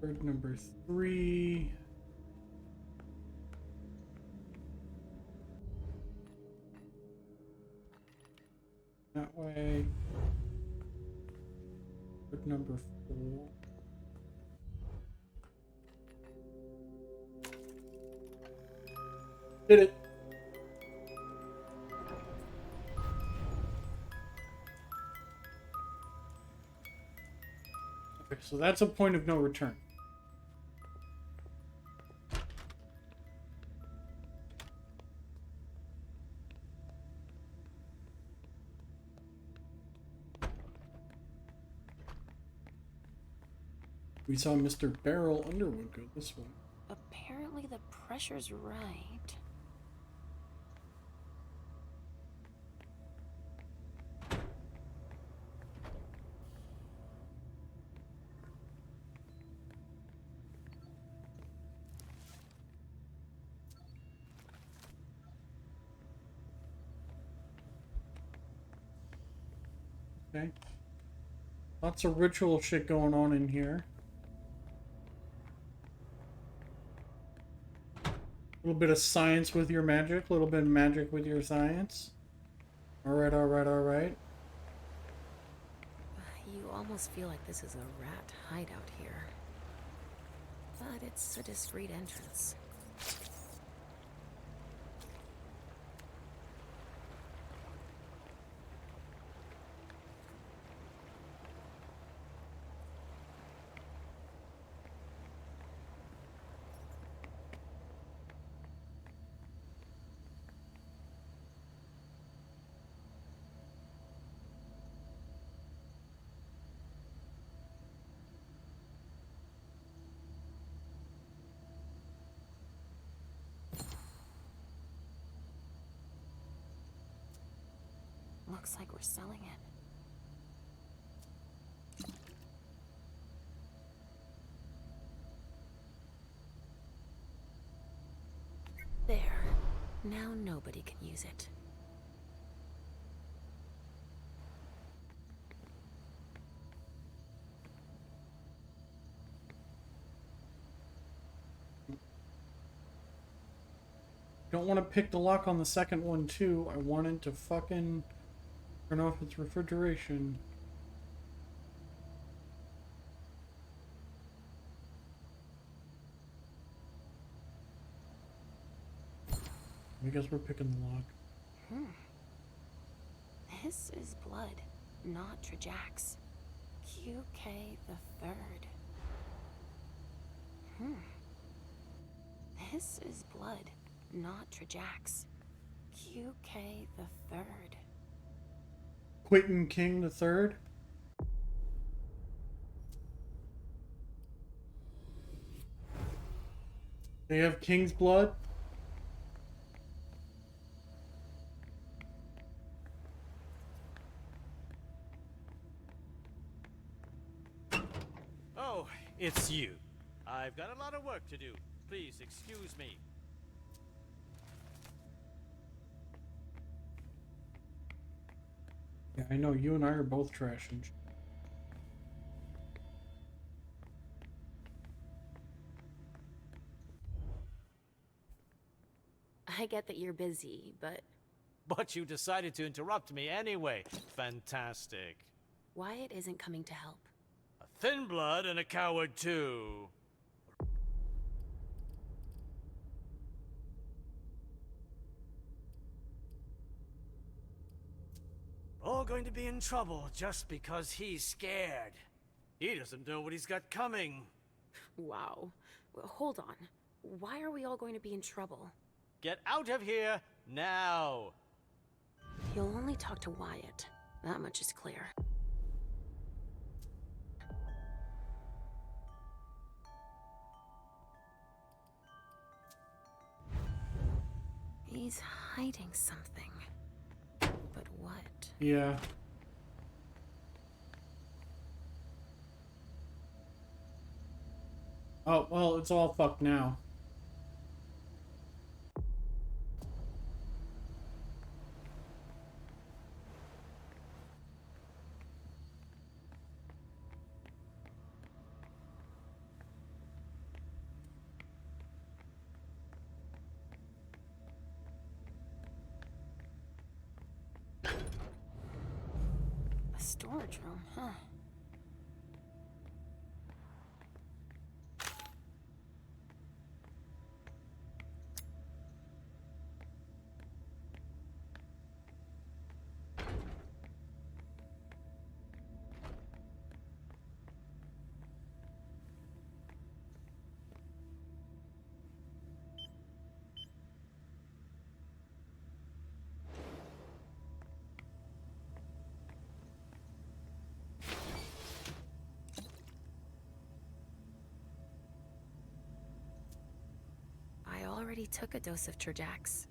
Bird number three. That way. Bird number four. Did it. Okay, so that's a point of no return. We saw Mr. Beryl Underwood go this way. Apparently the pressure's right. Okay. Lots of ritual shit going on in here. A little bit of science with your magic, a little bit of magic with your science. Alright, alright, alright. You almost feel like this is a rat hideout here. But it's a discreet entrance. Looks like we're selling it. There. Now nobody can use it. Don't want to pick the lock on the second one too. I wanted to fucking turn off its refrigeration. I guess we're picking the lock. This is blood, not Trajax. QK the Third. This is blood, not Trajax. QK the Third. Quentin King the Third. They have King's blood. Oh, it's you. I've got a lot of work to do. Please excuse me. Yeah, I know you and I are both trashing. I get that you're busy, but But you decided to interrupt me anyway. Fantastic. Wyatt isn't coming to help. A thin blood and a coward too. We're all going to be in trouble just because he's scared. He doesn't know what he's got coming. Wow. Well, hold on. Why are we all going to be in trouble? Get out of here now. He'll only talk to Wyatt. That much is clear. He's hiding something. But what? Yeah. Oh, well, it's all fucked now. A storage room, huh? I already took a dose of Trajax.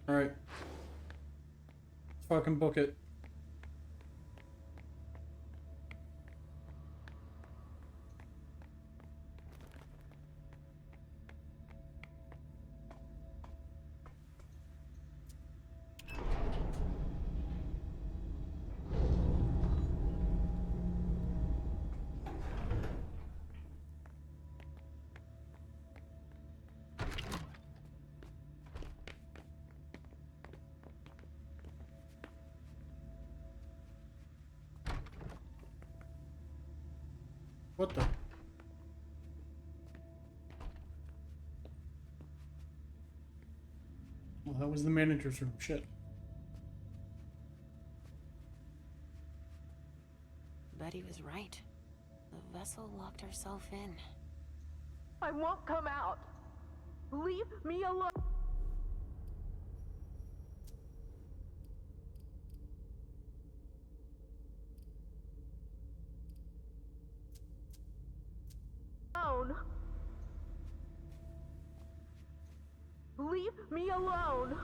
Alright. Let's fucking book it. What the? Well, that was the manager's room. Shit. Betty was right. The vessel locked herself in. I won't come out. Leave me alone. Leave me alone.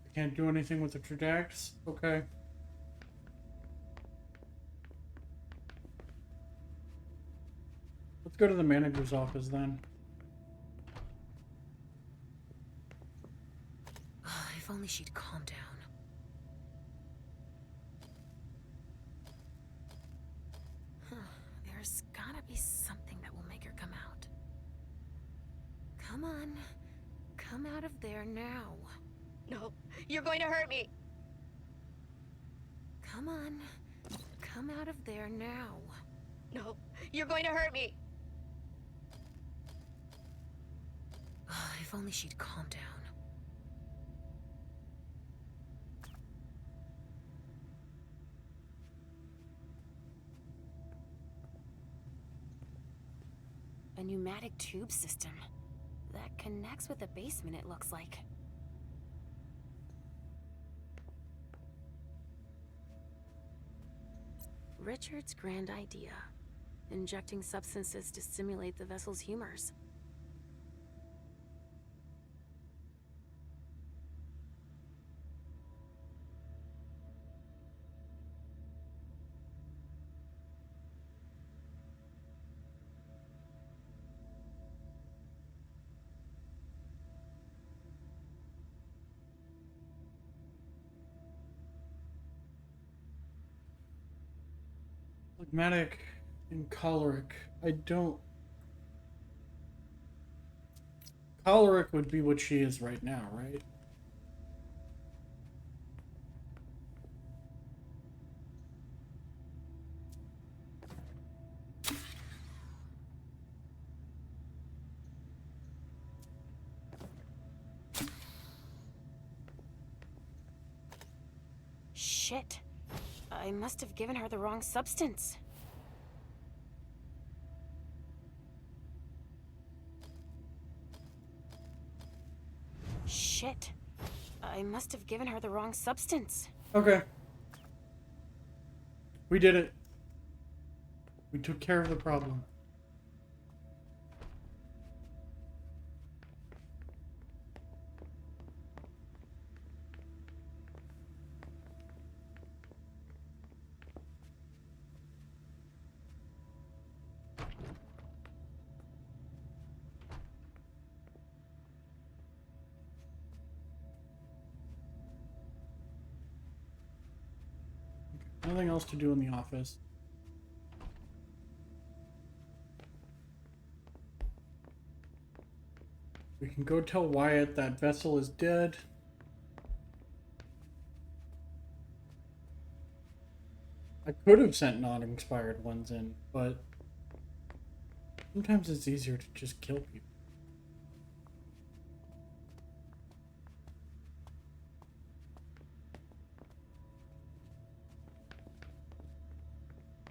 I can't do anything with the Trajax? Okay. Let's go to the manager's office then. If only she'd calm down. There's gotta be something that will make her come out. Come on. Come out of there now. No, you're going to hurt me. Come on. Come out of there now. No, you're going to hurt me. If only she'd calm down. A pneumatic tube system that connects with the basement, it looks like. Richard's grand idea. Injecting substances to stimulate the vessel's humors. Phlegmatic and choleric. I don't... Choleric would be what she is right now, right? Shit. I must have given her the wrong substance. Shit. I must have given her the wrong substance. Okay. We did it. We took care of the problem. Nothing else to do in the office. We can go tell Wyatt that Vessel is dead. I could have sent non-expired ones in, but sometimes it's easier to just kill people.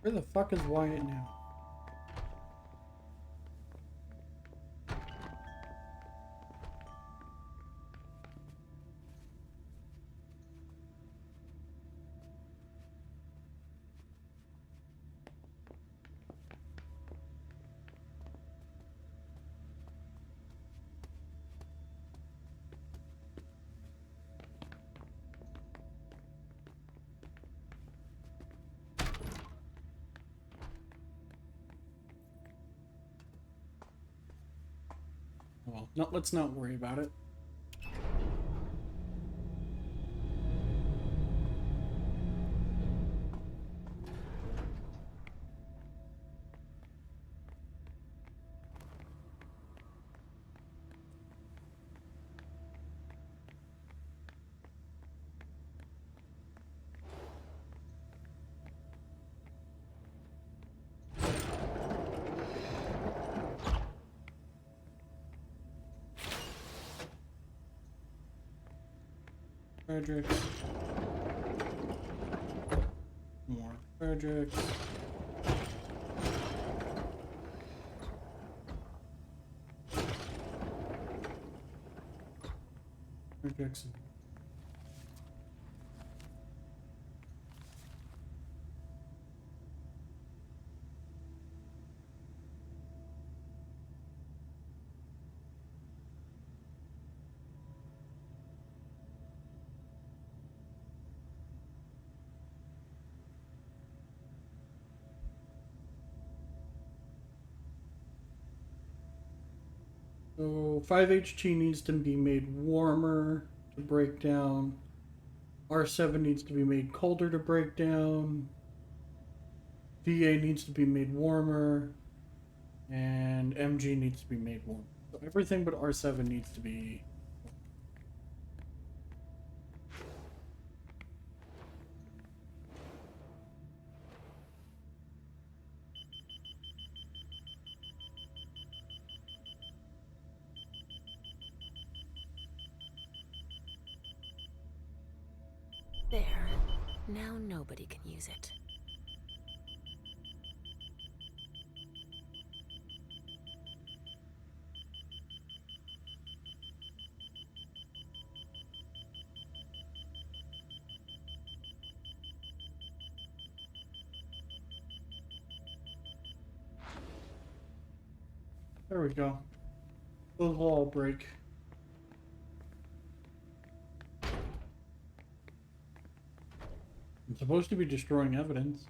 Where the fuck is Wyatt now? Well, let's not worry about it. Fredericks. More Fredericks. Fredericks. So 5HT needs to be made warmer to break down. R7 needs to be made colder to break down. VA needs to be made warmer. And MG needs to be made warmer. So everything but R7 needs to be... Now nobody can use it. There we go. Those will all break. I'm supposed to be destroying evidence.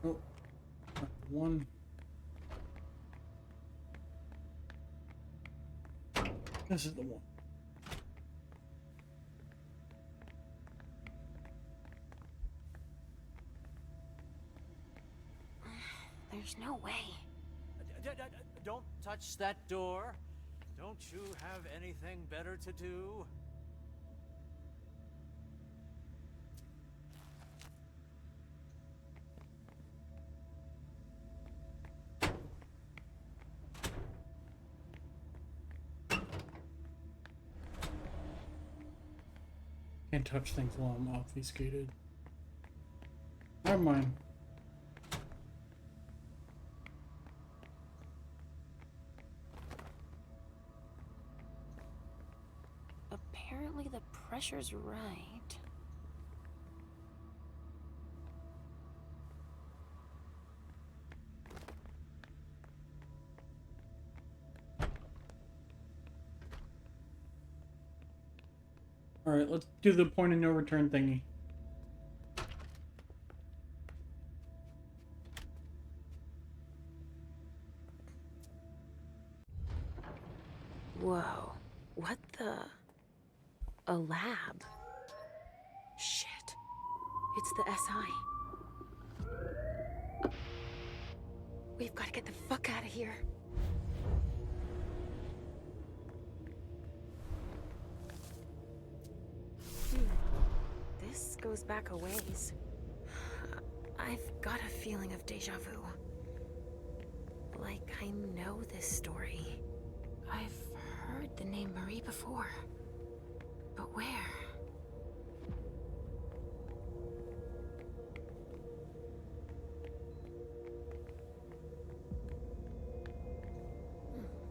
Oh, one. This is the one. There's no way. Don't touch that door. Don't you have anything better to do? Can't touch things while I'm obfuscated. Never mind. Apparently the pressure's right. Alright, let's do the point of no return thingy. Whoa. What the? A lab? Shit. It's the SI. We've got to get the fuck out of here. This goes back a ways. I've got a feeling of deja vu. Like I know this story. I've heard the name Marie before. But where?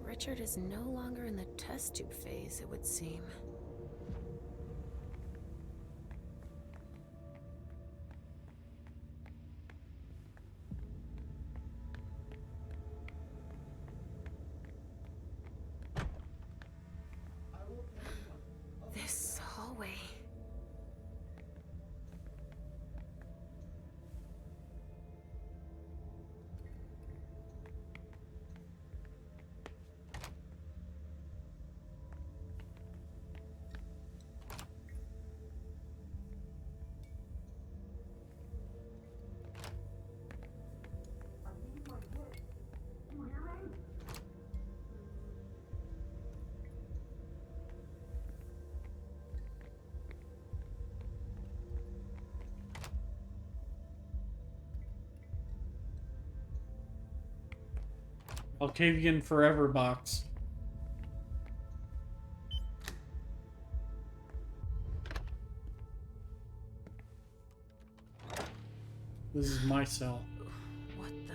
Richard is no longer in the test tube phase, it would seem. This hallway. Alcavian Forever box. This is my cell. What the?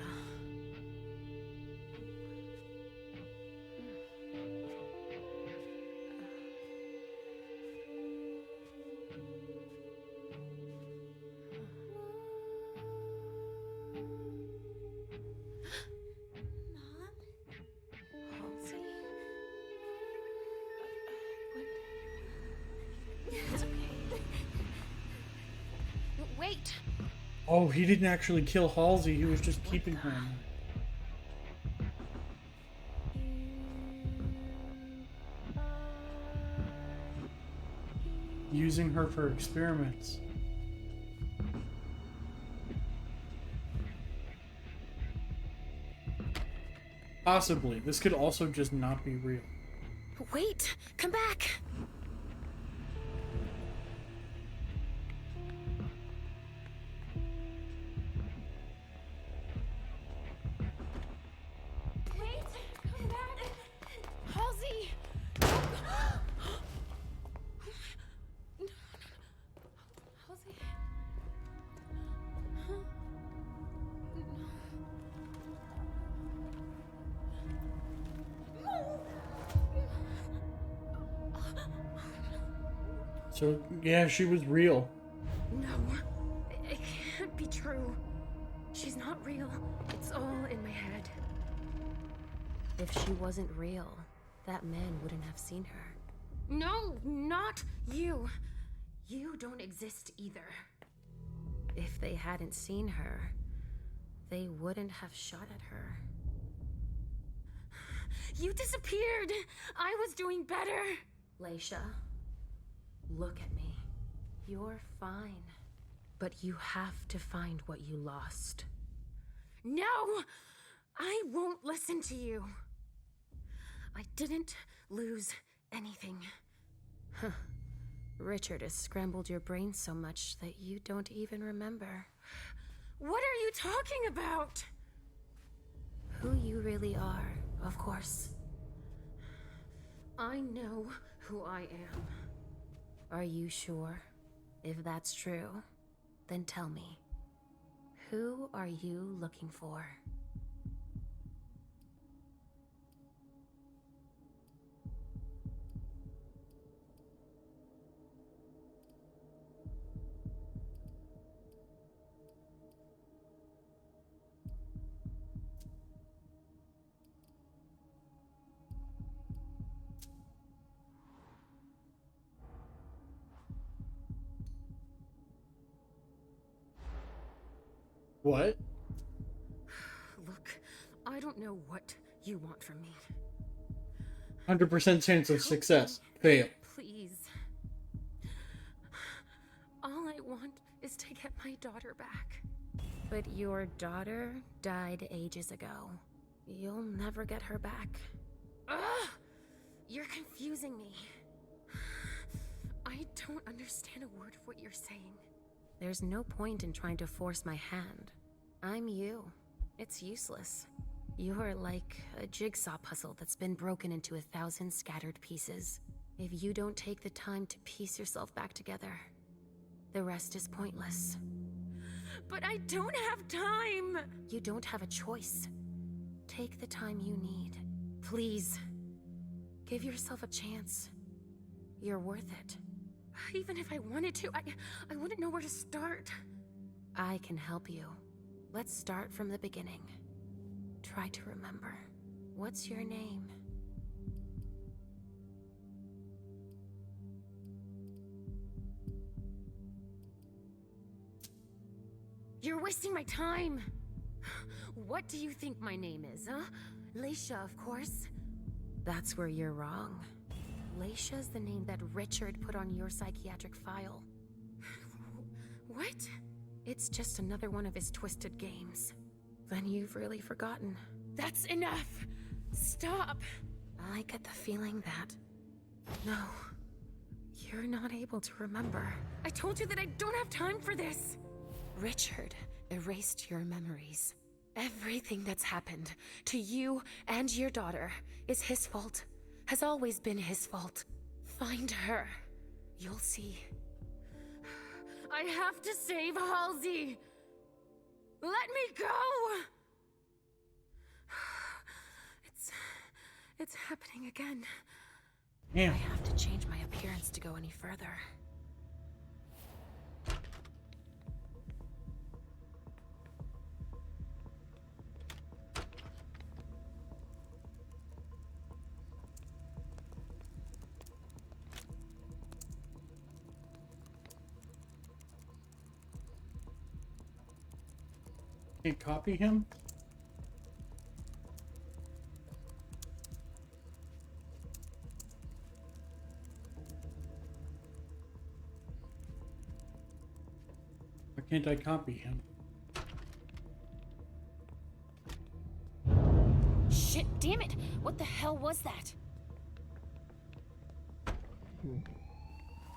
Wait! Oh, he didn't actually kill Halsey, he was just keeping her. Using her for experiments. Possibly. This could also just not be real. Wait! Come back! So, yeah, she was real. No, it can't be true. She's not real. It's all in my head. If she wasn't real, that man wouldn't have seen her. No, not you. You don't exist either. If they hadn't seen her, they wouldn't have shot at her. You disappeared! I was doing better! Leysha, look at me. You're fine. But you have to find what you lost. No! I won't listen to you. I didn't lose anything. Huh. Richard has scrambled your brain so much that you don't even remember. What are you talking about? Who you really are, of course. I know who I am. Are you sure? If that's true, then tell me. Who are you looking for? What? Look, I don't know what you want from me. 100% chance of success. Fail. Please. All I want is to get my daughter back. But your daughter died ages ago. You'll never get her back. Ugh! You're confusing me. I don't understand a word of what you're saying. There's no point in trying to force my hand. I'm you. It's useless. You're like a jigsaw puzzle that's been broken into 1,000 scattered pieces. If you don't take the time to piece yourself back together, the rest is pointless. But I don't have time! You don't have a choice. Take the time you need. Please. Give yourself a chance. You're worth it. Even if I wanted to, I wouldn't know where to start. I can help you. Let's start from the beginning. Try to remember. What's your name? You're wasting my time. What do you think my name is, huh? Leysha, of course. That's where you're wrong. Leysha's the name that Richard put on your psychiatric file. What? It's just another one of his twisted games. Then you've really forgotten. That's enough! Stop! I get the feeling that... No. You're not able to remember. I told you that I don't have time for this! Richard erased your memories. Everything that's happened to you and your daughter is his fault. Has always been his fault. Find her. You'll see. I have to save Halsey! Let me go! It's happening again. Yeah. I have to change my appearance to go any further. Can't copy him? Why can't I copy him? Shit, damn it! What the hell was that?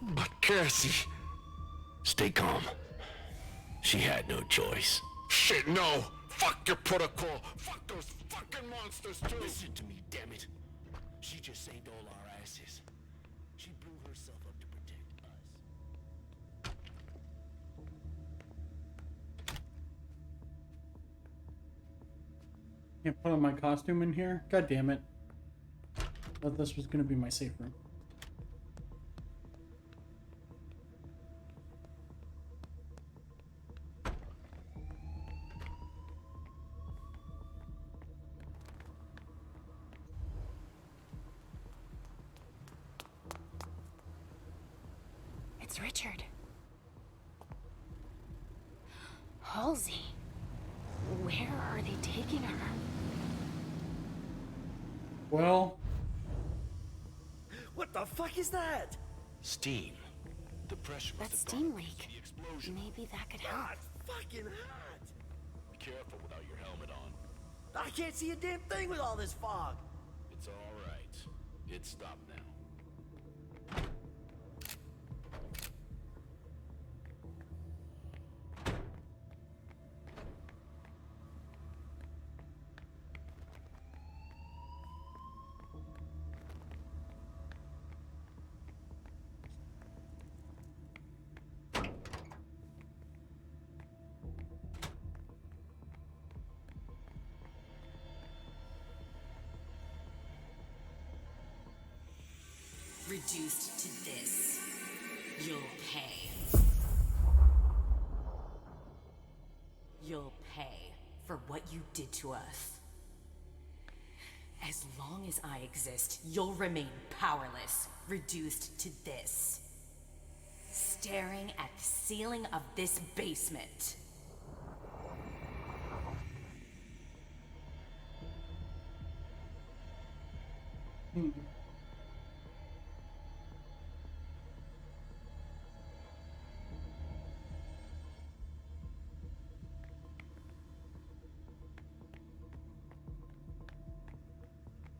But Cassie, stay calm. She had no choice. Shit, no! Fuck your protocol! Fuck those fucking monsters too! Listen to me, damn it. She just saved all our asses. She blew herself up to protect us. Can't put on my costume in here? God damn it. Thought this was gonna be my safe room. It's Richard. Halsey. Where are they taking her? Well... What the fuck is that? Steam. The pressure That steam leak. Maybe that could help. God, fucking hot! Be careful without your helmet on. I can't see a damn thing with all this fog. It's all right. It's stopped now. Reduced to this. You'll pay. You'll pay for what you did to us. As long as I exist, you'll remain powerless, reduced to this. Staring at the ceiling of this basement.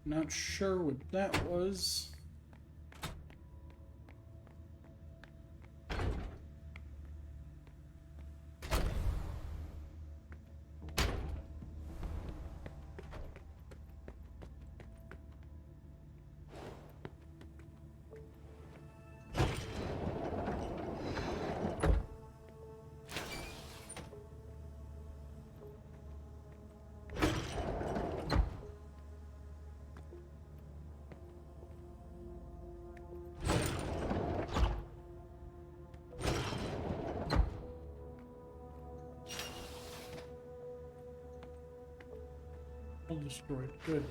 Not sure what that was. All destroyed. Good.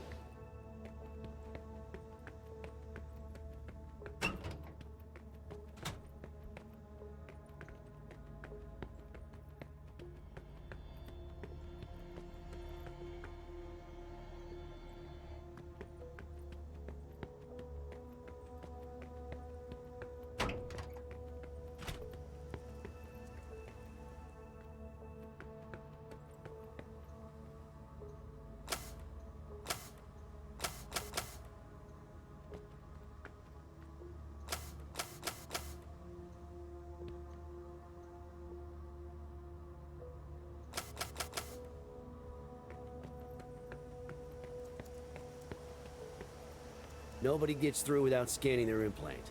Nobody gets through without scanning their implant.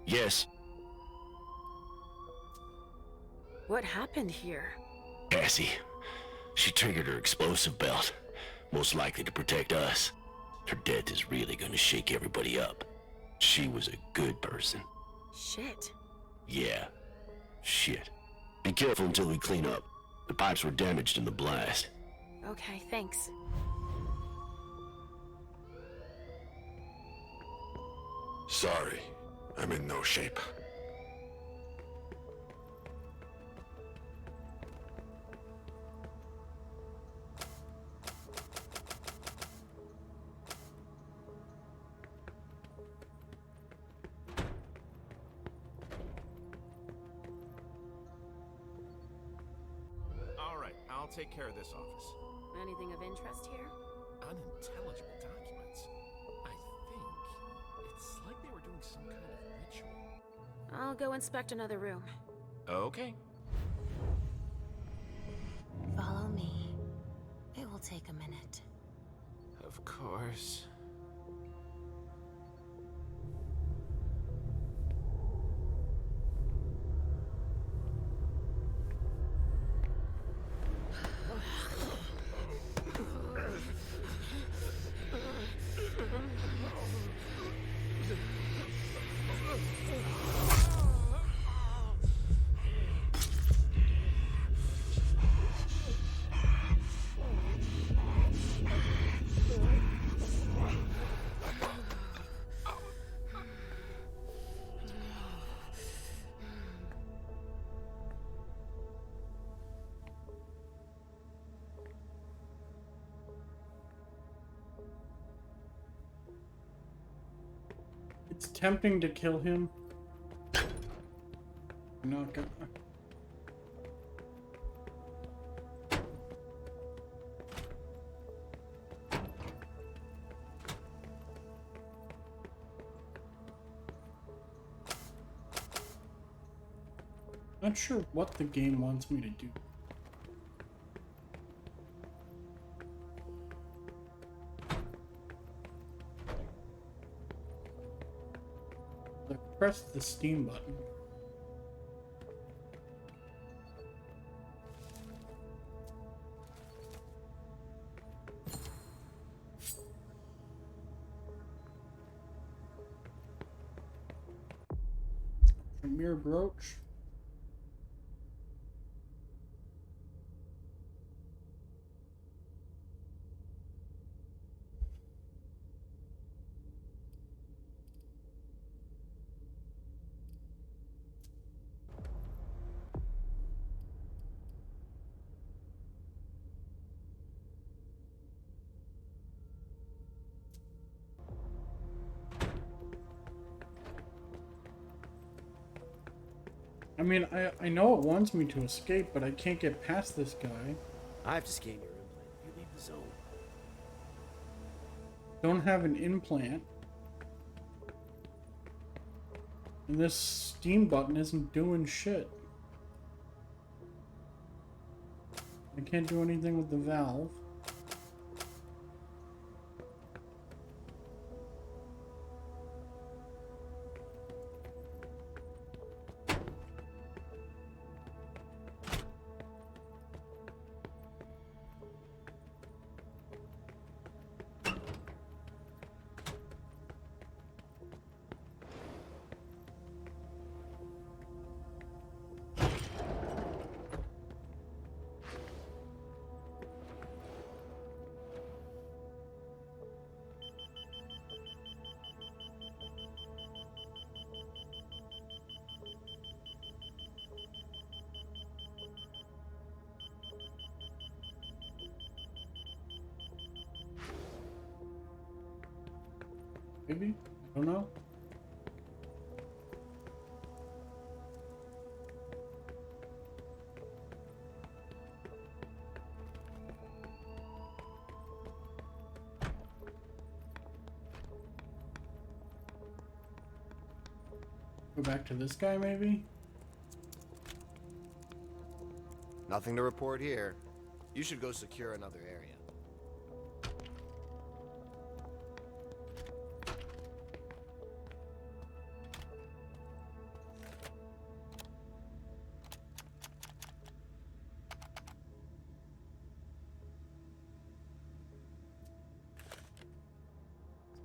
Yes. What happened here? Cassie. She triggered her explosive belt. Most likely to protect us. Her death is really gonna shake everybody up. She was a good person. Shit. Yeah. Shit. Be careful until we clean up. The pipes were damaged in the blast. Okay, thanks. Sorry, I'm in no shape. I'll take care of this office. Anything of interest here? Unintelligible documents. I think it's like they were doing some kind of ritual. I'll go inspect another room. Okay. Follow me. It will take a minute. Of course. It's tempting to kill him. I'm not gonna. Not sure what the game wants me to do. I pressed the Steam button. Premier brooch. I mean, I know it wants me to escape, but I can't get past this guy. I have to scan your implant if you leave the zone. Don't have an implant. And this Steam button isn't doing shit. I can't do anything with the valve. Maybe? I don't know. Go back to this guy, maybe? Nothing to report here. You should go secure another area.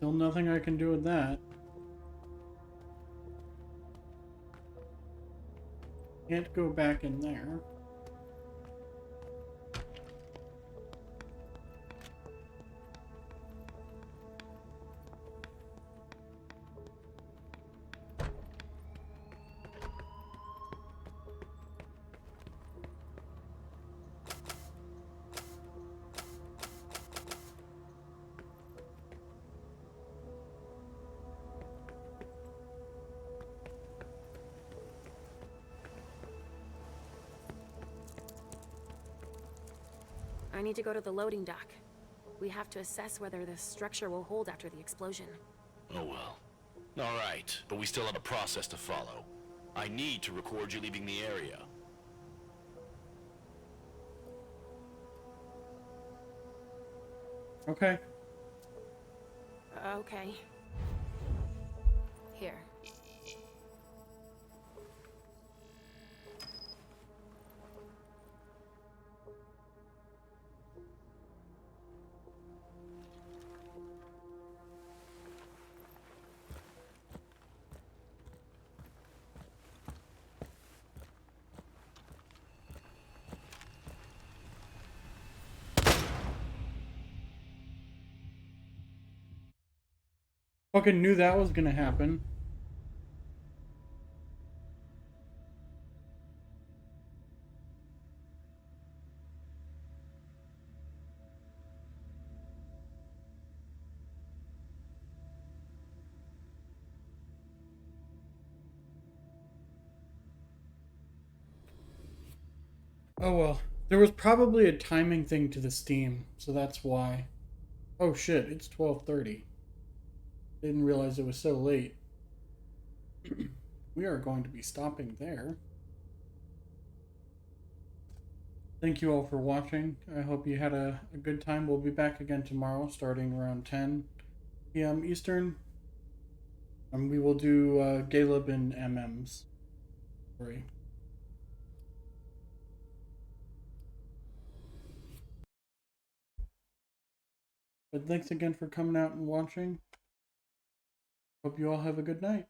Still nothing I can do with that. Can't go back in there. I need to go to the loading dock. We have to assess whether the structure will hold after the explosion. Oh well. All right, but we still have a process to follow. I need to record you leaving the area. Okay. Okay. Here. Fucking knew that was gonna happen. Oh well. There was probably a timing thing to the Steam, so that's why. Oh shit, it's 12:30. Didn't realize it was so late. We are going to be stopping there. Thank you all for watching. I hope you had a good time. We'll be back again tomorrow starting around 10 p.m. Eastern. And we will do Galeb and MM's story. But thanks again for coming out and watching. Hope you all have a good night.